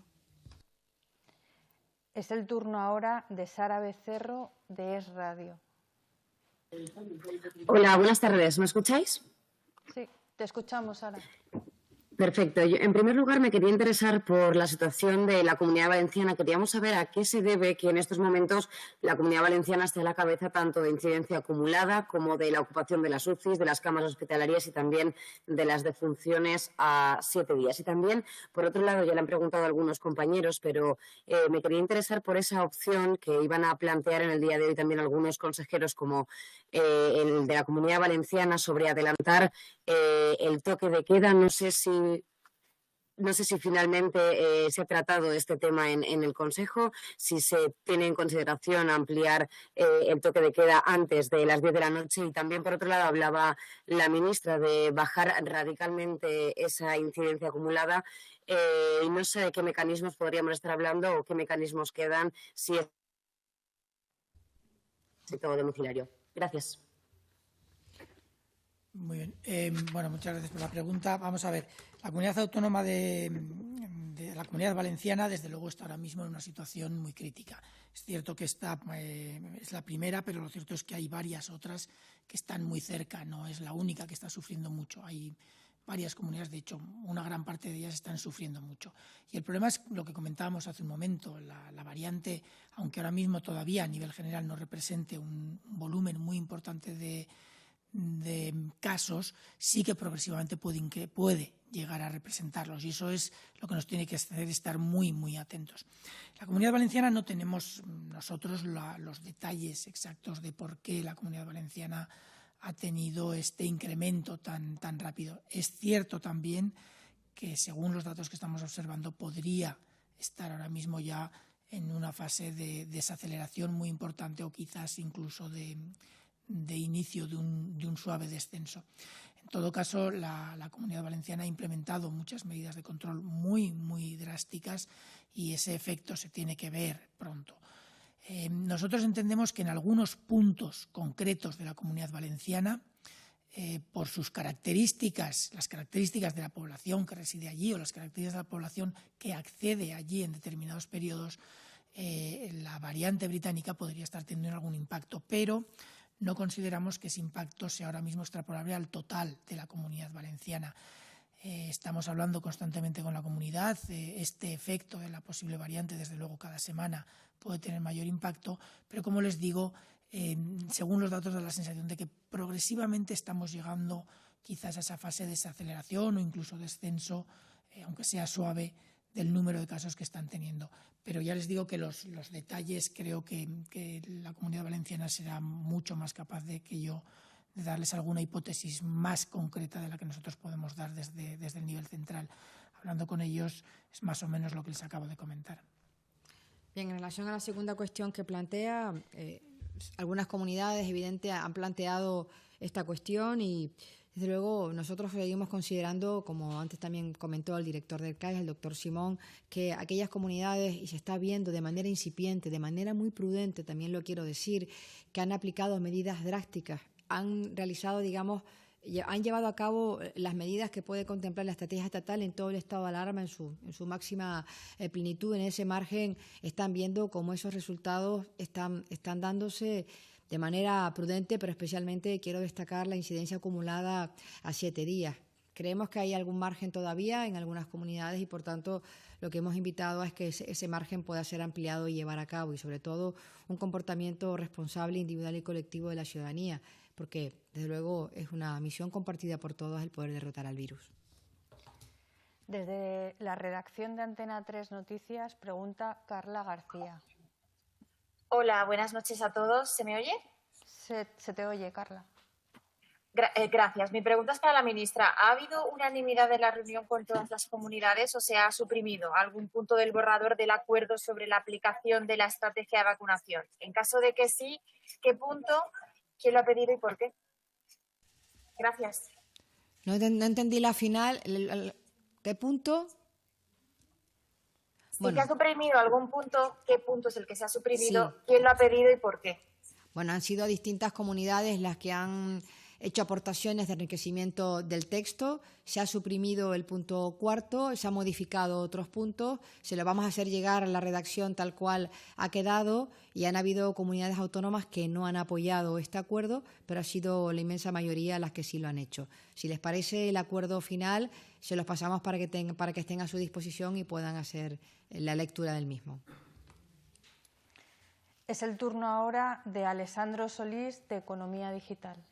Es el turno ahora de Sara Becerro, de Es Radio. Hola, buenas tardes. ¿Me escucháis? Sí, te escuchamos, Sara. Perfecto. Yo, en primer lugar, me quería interesar por la situación de la Comunidad Valenciana. Queríamos saber a qué se debe que en estos momentos la Comunidad Valenciana esté a la cabeza tanto de incidencia acumulada como de la ocupación de las UCIs, de las camas hospitalarias y también de las defunciones a 7 días. Y también, por otro lado, ya le han preguntado a algunos compañeros, pero me quería interesar por esa opción que iban a plantear en el día de hoy también algunos consejeros, como el de la Comunidad Valenciana, sobre adelantar el toque de queda. No sé si finalmente se ha tratado este tema en el Consejo, si se tiene en consideración ampliar el toque de queda antes de las 10 de la noche. Y también, por otro lado, hablaba la ministra de bajar radicalmente esa incidencia acumulada. Y no sé de qué mecanismos podríamos estar hablando o qué mecanismos quedan si es todo domiciliario. Gracias. Muy bien. Muchas gracias por la pregunta. Vamos a ver. La comunidad autónoma de la Comunidad Valenciana, desde luego, está ahora mismo en una situación muy crítica. Es cierto que esta es la primera, pero lo cierto es que hay varias otras que están muy cerca. No es la única que está sufriendo mucho. Hay varias comunidades, de hecho, una gran parte de ellas están sufriendo mucho. Y el problema es lo que comentábamos hace un momento. La variante, aunque ahora mismo todavía a nivel general no represente un volumen muy importante de casos, sí que progresivamente puede llegar a representarlos, y eso es lo que nos tiene que hacer estar muy, muy atentos. En la Comunidad Valenciana no tenemos nosotros los detalles exactos de por qué la Comunidad Valenciana ha tenido este incremento tan rápido. Es cierto también que, según los datos que estamos observando, podría estar ahora mismo ya en una fase de desaceleración muy importante, o quizás incluso de inicio de un suave descenso. En todo caso, la Comunidad Valenciana ha implementado muchas medidas de control muy, muy drásticas, y ese efecto se tiene que ver pronto. Nosotros entendemos que en algunos puntos concretos de la Comunidad Valenciana por sus características, las características de la población que reside allí o las características de la población que accede allí en determinados periodos, la variante británica podría estar teniendo algún impacto, pero no consideramos que ese impacto sea ahora mismo extrapolable al total de la Comunidad Valenciana. Estamos hablando constantemente con la comunidad. Este efecto de la posible variante, desde luego, cada semana puede tener mayor impacto, pero como les digo, según los datos, da la sensación de que progresivamente estamos llegando quizás a esa fase de desaceleración o incluso descenso, aunque sea suave, del número de casos que están teniendo. Pero ya les digo que los detalles creo que la Comunidad Valenciana será mucho más capaz de darles alguna hipótesis más concreta de la que nosotros podemos dar desde el nivel central. Hablando con ellos es más o menos lo que les acabo de comentar. Bien, en relación a la segunda cuestión que plantea, algunas comunidades, evidente, han planteado esta cuestión y, desde luego, nosotros seguimos considerando, como antes también comentó el director del CAES, el doctor Simón, que aquellas comunidades, y se está viendo de manera incipiente, de manera muy prudente, también lo quiero decir, que han aplicado medidas drásticas, han realizado, digamos, han llevado a cabo las medidas que puede contemplar la estrategia estatal en todo el estado de alarma en su máxima plenitud. En ese margen están viendo cómo esos resultados están dándose de manera prudente, pero especialmente quiero destacar la incidencia acumulada a 7 días. Creemos que hay algún margen todavía en algunas comunidades y, por tanto, lo que hemos invitado es que ese margen pueda ser ampliado y llevar a cabo, y sobre todo un comportamiento responsable, individual y colectivo de la ciudadanía, porque, desde luego, es una misión compartida por todos el poder derrotar al virus. Desde la redacción de Antena 3 Noticias, pregunta Carla García. Hola, buenas noches a todos. ¿Se me oye? Se te oye, Carla. Gracias. Mi pregunta es para la ministra. ¿Ha habido unanimidad en la reunión con todas las comunidades o se ha suprimido algún punto del borrador del acuerdo sobre la aplicación de la estrategia de vacunación? En caso de que sí, ¿qué punto? ¿Quién lo ha pedido y por qué? Gracias. No entendí la final. ¿Qué punto? Si que ha suprimido algún punto, ¿qué punto es el que se ha suprimido? Sí. ¿Quién lo ha pedido y por qué? Bueno, han sido distintas comunidades las que han hecho aportaciones de enriquecimiento del texto. Se ha suprimido el punto 4, se han modificado otros puntos, se lo vamos a hacer llegar a la redacción tal cual ha quedado, y han habido comunidades autónomas que no han apoyado este acuerdo, pero ha sido la inmensa mayoría las que sí lo han hecho. Si les parece el acuerdo final, se los pasamos para que estén a su disposición y puedan hacer la lectura del mismo. Es el turno ahora de Alessandro Solís, de Economía Digital.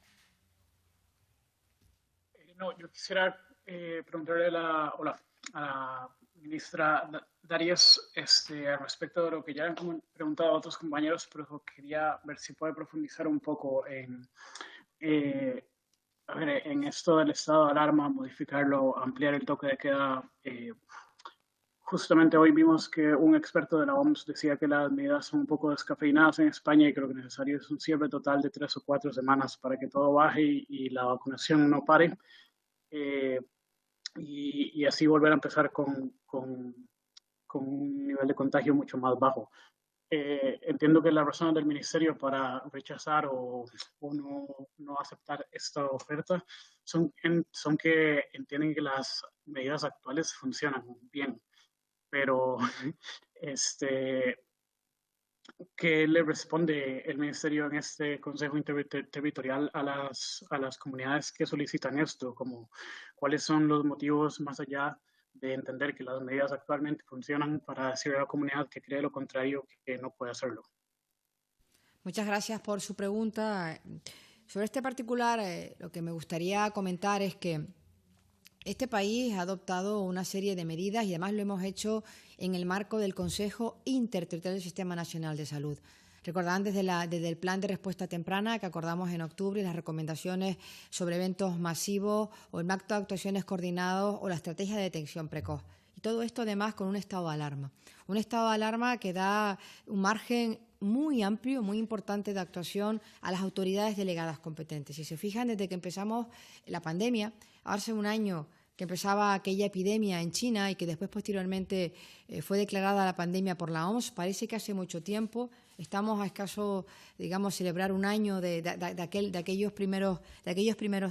No, yo quisiera preguntarle a la ministra Darias al respecto de lo que ya han preguntado a otros compañeros, pero quería ver si puede profundizar un poco en esto del estado de alarma, modificarlo, ampliar el toque de queda. Justamente hoy vimos que un experto de la OMS decía que las medidas son un poco descafeinadas en España y que lo que es necesario es un cierre total de 3 o 4 semanas para que todo baje y la vacunación no pare. Y así volver a empezar con un nivel de contagio mucho más bajo. Entiendo que las razones del Ministerio para rechazar o no aceptar esta oferta son que entienden que las medidas actuales funcionan bien, pero ¿qué le responde el Ministerio en este Consejo Interterritorial a las comunidades que solicitan esto? ¿Cuáles son los motivos más allá de entender que las medidas actualmente funcionan para decirle a la comunidad que cree lo contrario, que no puede hacerlo? Muchas gracias por su pregunta. Sobre este particular, lo que me gustaría comentar es que este país ha adoptado una serie de medidas y además lo hemos hecho en el marco del Consejo Interterritorial del Sistema Nacional de Salud. Recordarán desde el Plan de Respuesta Temprana que acordamos en octubre, las recomendaciones sobre eventos masivos o el Pacto de Actuaciones Coordinados o la Estrategia de Detección Precoz. Y todo esto además con un estado de alarma. Un estado de alarma que da un margen muy amplio, muy importante de actuación a las autoridades delegadas competentes. Si se fijan, desde que empezamos la pandemia, hace un año, que empezaba aquella epidemia en China y que después posteriormente fue declarada la pandemia por la OMS, parece que hace mucho tiempo. Estamos a escaso, digamos, celebrar un año de aquellos primeros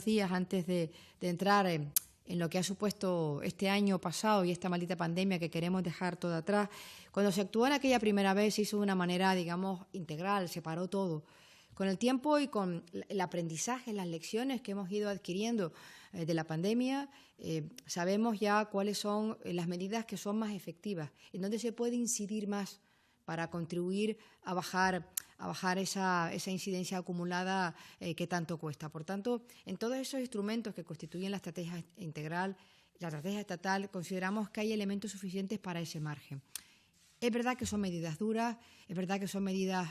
días antes de entrar en lo que ha supuesto este año pasado y esta maldita pandemia que queremos dejar todo atrás. Cuando se actuó en aquella primera vez se hizo de una manera, digamos, integral, se paró todo. Con el tiempo y con el aprendizaje, las lecciones que hemos ido adquiriendo de la pandemia, sabemos ya cuáles son las medidas que son más efectivas, en donde se puede incidir más para contribuir a bajar esa incidencia acumulada que tanto cuesta. Por tanto, en todos esos instrumentos que constituyen la estrategia integral, la estrategia estatal, consideramos que hay elementos suficientes para ese margen. Es verdad que son medidas duras, es verdad que son medidas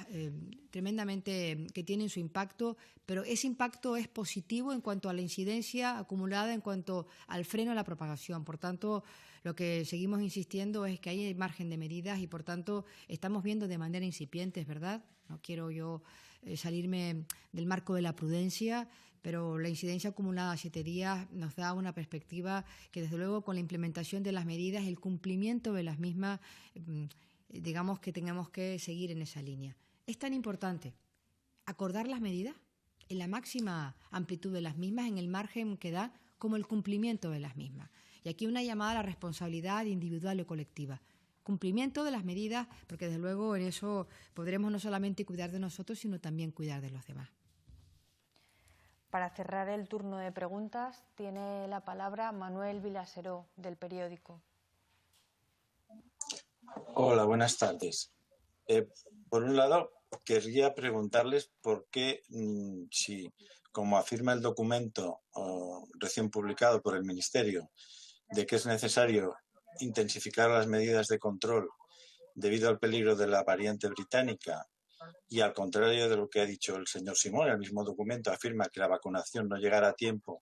tremendamente que tienen su impacto, pero ese impacto es positivo en cuanto a la incidencia acumulada, en cuanto al freno a la propagación. Por tanto, lo que seguimos insistiendo es que hay margen de medidas y, por tanto, estamos viendo de manera incipiente, es verdad. No quiero yo salirme del marco de la prudencia, pero la incidencia acumulada a 7 días nos da una perspectiva que, desde luego, con la implementación de las medidas, el cumplimiento de las mismas, digamos que tengamos que seguir en esa línea. Es tan importante acordar las medidas en la máxima amplitud de las mismas, en el margen que da, como el cumplimiento de las mismas. Y aquí una llamada a la responsabilidad individual o colectiva. Cumplimiento de las medidas, porque desde luego en eso podremos no solamente cuidar de nosotros, sino también cuidar de los demás. Para cerrar el turno de preguntas, tiene la palabra Manuel Vilaseró, del Periódico. Hola, buenas tardes. Por un lado, querría preguntarles por qué, si, como afirma el documento recién publicado por el Ministerio, de que es necesario intensificar las medidas de control debido al peligro de la variante británica, y al contrario de lo que ha dicho el señor Simón, el mismo documento afirma que la vacunación no llegará a tiempo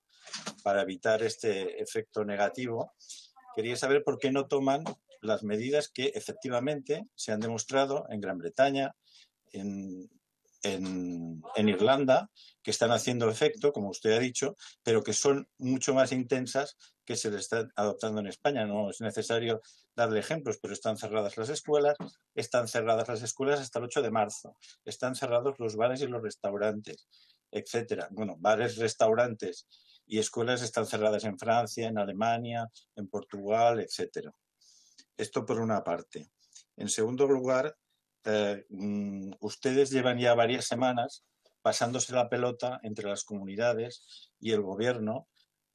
para evitar este efecto negativo, quería saber por qué no toman las medidas que efectivamente se han demostrado en Gran Bretaña, en Irlanda, que están haciendo efecto, como usted ha dicho, pero que son mucho más intensas que se le están adoptando en España. No es necesario darle ejemplos, pero están cerradas las escuelas hasta el 8 de marzo, están cerrados los bares y los restaurantes, etcétera. Bueno, bares, restaurantes y escuelas están cerradas en Francia, en Alemania, en Portugal, etcétera. Esto por una parte. En segundo lugar, ustedes llevan ya varias semanas pasándose la pelota entre las comunidades y el gobierno.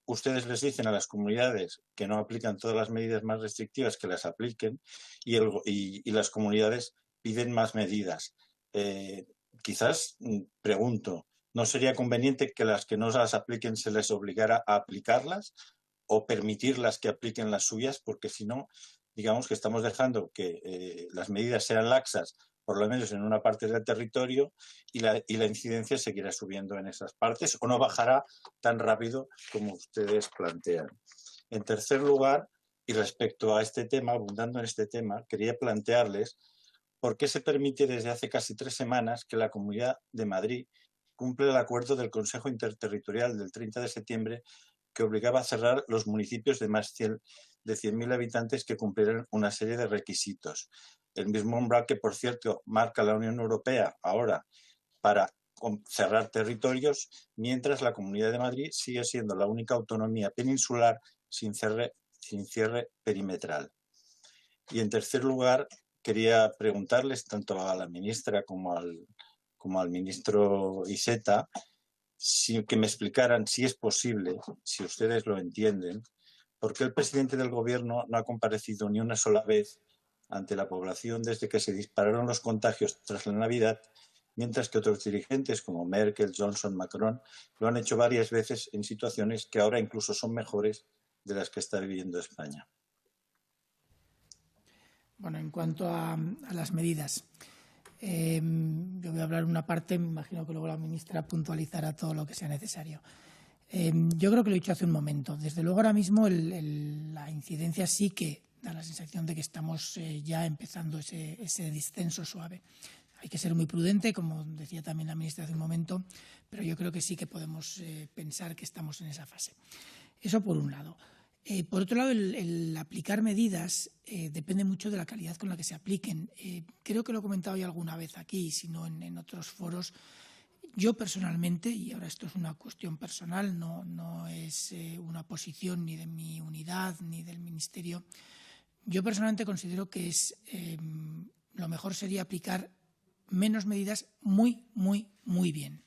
Ustedes les dicen a las comunidades que no aplican todas las medidas más restrictivas, que las apliquen, y las comunidades piden más medidas. Quizás, pregunto, ¿no sería conveniente que las que no las apliquen se les obligara a aplicarlas o permitirlas que apliquen las suyas? Porque si no, digamos que estamos dejando que las medidas sean laxas, por lo menos en una parte del territorio, y la incidencia seguirá subiendo en esas partes o no bajará tan rápido como ustedes plantean. En tercer lugar, y respecto a este tema, abundando en este tema, quería plantearles por qué se permite desde hace casi 3 semanas que la Comunidad de Madrid cumple el acuerdo del Consejo Interterritorial del 30 de septiembre que obligaba a cerrar los municipios de más de 100.000 habitantes que cumplieran una serie de requisitos. El mismo umbral que, por cierto, marca la Unión Europea ahora para cerrar territorios, mientras la Comunidad de Madrid sigue siendo la única autonomía peninsular sin cierre perimetral. Y en tercer lugar, quería preguntarles tanto a la ministra como al ministro Iceta que me explicaran si es posible, si ustedes lo entienden, por qué el presidente del Gobierno no ha comparecido ni una sola vez ante la población desde que se dispararon los contagios tras la Navidad, mientras que otros dirigentes como Merkel, Johnson, Macron lo han hecho varias veces en situaciones que ahora incluso son mejores de las que está viviendo España. Bueno, en cuanto a las medidas, yo voy a hablar una parte, me imagino que luego la ministra puntualizará todo lo que sea necesario. Yo creo que lo he dicho hace un momento. Desde luego ahora mismo la incidencia sí que da la sensación de que estamos ya empezando ese descenso suave. Hay que ser muy prudente, como decía también la ministra hace un momento, pero yo creo que sí que podemos pensar que estamos en esa fase. Eso por un lado. Por otro lado, el aplicar medidas depende mucho de la calidad con la que se apliquen. Creo que lo he comentado ya alguna vez aquí, si no en otros foros. Yo personalmente, y ahora esto es una cuestión personal, no es una posición ni de mi unidad ni del Ministerio, yo personalmente considero que lo mejor sería aplicar menos medidas muy bien.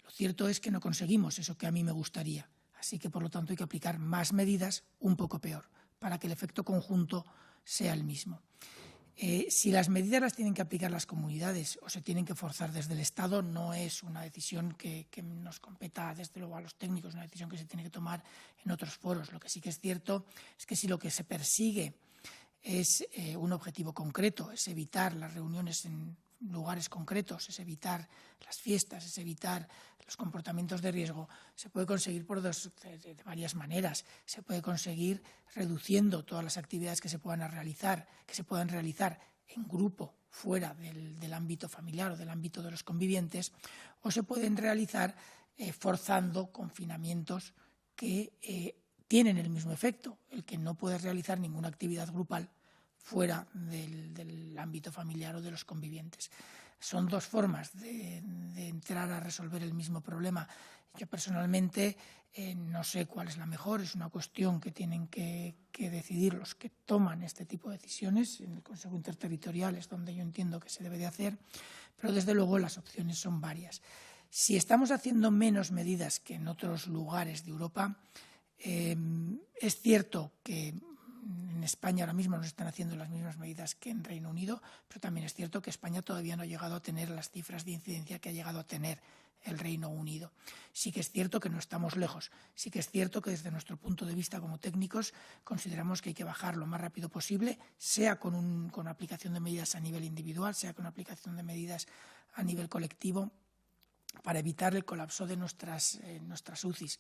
Lo cierto es que no conseguimos eso que a mí me gustaría. Así que, por lo tanto, hay que aplicar más medidas un poco peor para que el efecto conjunto sea el mismo. Si las medidas las tienen que aplicar las comunidades o se tienen que forzar desde el Estado, no es una decisión que nos competa, desde luego, a los técnicos, es una decisión que se tiene que tomar en otros foros. Lo que sí que es cierto es que si lo que se persigue es un objetivo concreto, es evitar las reuniones en lugares concretos, es evitar las fiestas, es evitar los comportamientos de riesgo, se puede conseguir de varias maneras. Se puede conseguir reduciendo todas las actividades que se puedan realizar en grupo, fuera del ámbito familiar o del ámbito de los convivientes, o se pueden realizar forzando confinamientos que tienen el mismo efecto, el que no puedes realizar ninguna actividad grupal fuera del ámbito familiar o de los convivientes. Son dos formas de entrar a resolver el mismo problema. Yo personalmente no sé cuál es la mejor, es una cuestión que tienen que decidir los que toman este tipo de decisiones. En el Consejo Interterritorial es donde yo entiendo que se debe de hacer, pero desde luego las opciones son varias. Si estamos haciendo menos medidas que en otros lugares de Europa, es cierto que en España ahora mismo no se están haciendo las mismas medidas que en Reino Unido, pero también es cierto que España todavía no ha llegado a tener las cifras de incidencia que ha llegado a tener el Reino Unido. Sí que es cierto que no estamos lejos, sí que es cierto que desde nuestro punto de vista como técnicos consideramos que hay que bajar lo más rápido posible, sea con aplicación de medidas a nivel individual, sea con aplicación de medidas a nivel colectivo, para evitar el colapso de nuestras UCIs.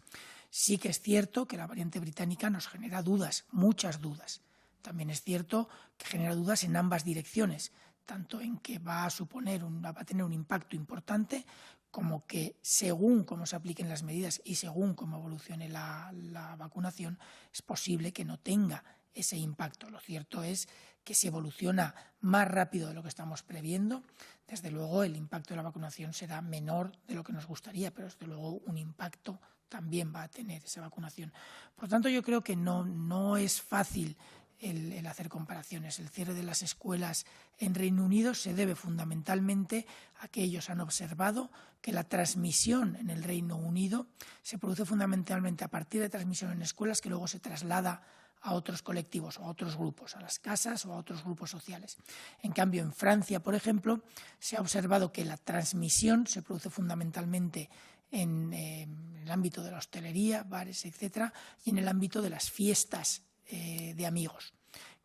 Sí que es cierto que la variante británica nos genera dudas, muchas dudas. También es cierto que genera dudas en ambas direcciones, tanto en que va a tener un impacto importante, como que según cómo se apliquen las medidas y según cómo evolucione la vacunación, es posible que no tenga ese impacto. Lo cierto es que si evoluciona más rápido de lo que estamos previendo, desde luego el impacto de la vacunación será menor de lo que nos gustaría, pero desde luego un impacto también va a tener esa vacunación. Por lo tanto, yo creo que no es fácil el hacer comparaciones. El cierre de las escuelas en Reino Unido se debe fundamentalmente a que ellos han observado que la transmisión en el Reino Unido se produce fundamentalmente a partir de transmisión en escuelas que luego se traslada a otros colectivos o a otros grupos, a las casas o a otros grupos sociales. En cambio, en Francia, por ejemplo, se ha observado que la transmisión se produce fundamentalmente en el ámbito de la hostelería, bares, etcétera, y en el ámbito de las fiestas de amigos,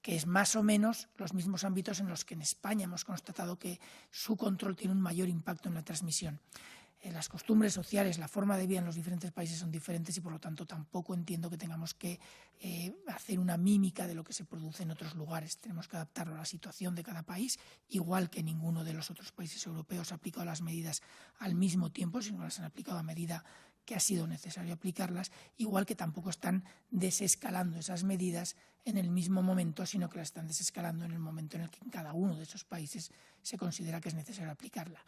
que es más o menos los mismos ámbitos en los que en España hemos constatado que su control tiene un mayor impacto en la transmisión. Las costumbres sociales, la forma de vida en los diferentes países son diferentes y, por lo tanto, tampoco entiendo que tengamos que hacer una mímica de lo que se produce en otros lugares. Tenemos que adaptarlo a la situación de cada país, igual que ninguno de los otros países europeos ha aplicado las medidas al mismo tiempo, sino las han aplicado a medida que ha sido necesario aplicarlas, igual que tampoco están desescalando esas medidas en el mismo momento, sino que las están desescalando en el momento en el que en cada uno de esos países se considera que es necesario aplicarla.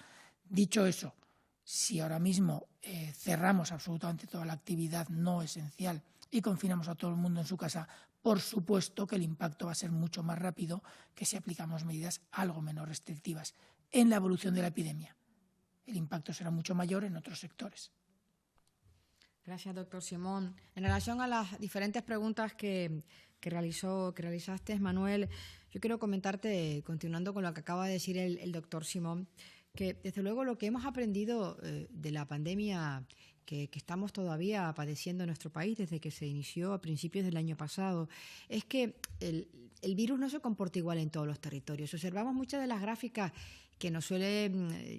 Dicho eso, si ahora mismo cerramos absolutamente toda la actividad no esencial y confinamos a todo el mundo en su casa, por supuesto que el impacto va a ser mucho más rápido que si aplicamos medidas algo menos restrictivas. En la evolución de la epidemia, el impacto será mucho mayor en otros sectores. Gracias, doctor Simón. En relación a las diferentes preguntas que realizaste, Manuel, yo quiero comentarte, continuando con lo que acaba de decir el doctor Simón, que desde luego lo que hemos aprendido de la pandemia que estamos todavía padeciendo en nuestro país desde que se inició a principios del año pasado es que el virus no se comporta igual en todos los territorios. Observamos muchas de las gráficas que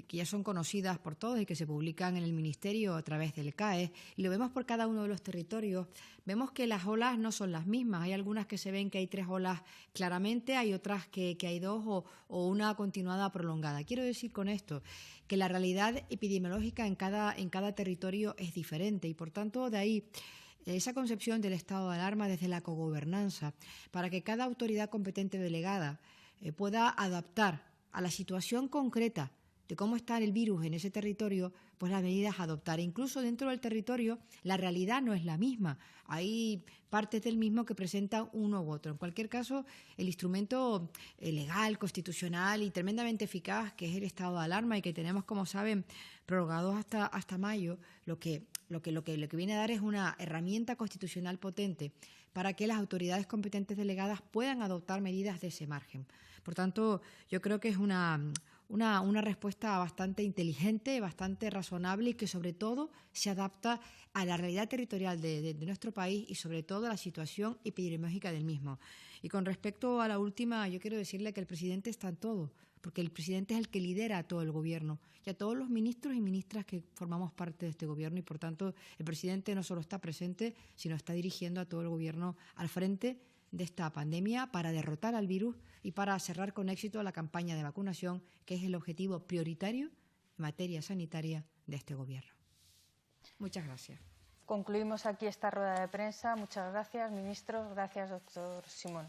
ya son conocidas por todos y que se publican en el Ministerio a través del CAE, y lo vemos por cada uno de los territorios. Vemos que las olas no son las mismas. Hay algunas que se ven que hay 3 olas claramente, hay otras que hay 2 o una continuada prolongada. Quiero decir con esto que la realidad epidemiológica en cada territorio es diferente y, por tanto, de ahí esa concepción del estado de alarma desde la cogobernanza, para que cada autoridad competente delegada pueda adaptar a la situación concreta de cómo está el virus en ese territorio, pues las medidas a adoptar. Incluso dentro del territorio la realidad no es la misma. Hay partes del mismo que presentan uno u otro. En cualquier caso, el instrumento legal, constitucional y tremendamente eficaz, que es el estado de alarma y que tenemos, como saben, prorrogados hasta mayo, lo que viene a dar es una herramienta constitucional potente para que las autoridades competentes delegadas puedan adoptar medidas de ese margen. Por tanto, yo creo que es una respuesta bastante inteligente, bastante razonable y que sobre todo se adapta a la realidad territorial de nuestro país y sobre todo a la situación epidemiológica del mismo. Y con respecto a la última, yo quiero decirle que el presidente está en todo, porque el presidente es el que lidera a todo el gobierno y a todos los ministros y ministras que formamos parte de este gobierno y por tanto el presidente no solo está presente, sino está dirigiendo a todo el gobierno al frente de esta pandemia para derrotar al virus y para cerrar con éxito la campaña de vacunación, que es el objetivo prioritario en materia sanitaria de este Gobierno. Muchas gracias. Concluimos aquí esta rueda de prensa. Muchas gracias, ministro. Gracias, doctor Simón.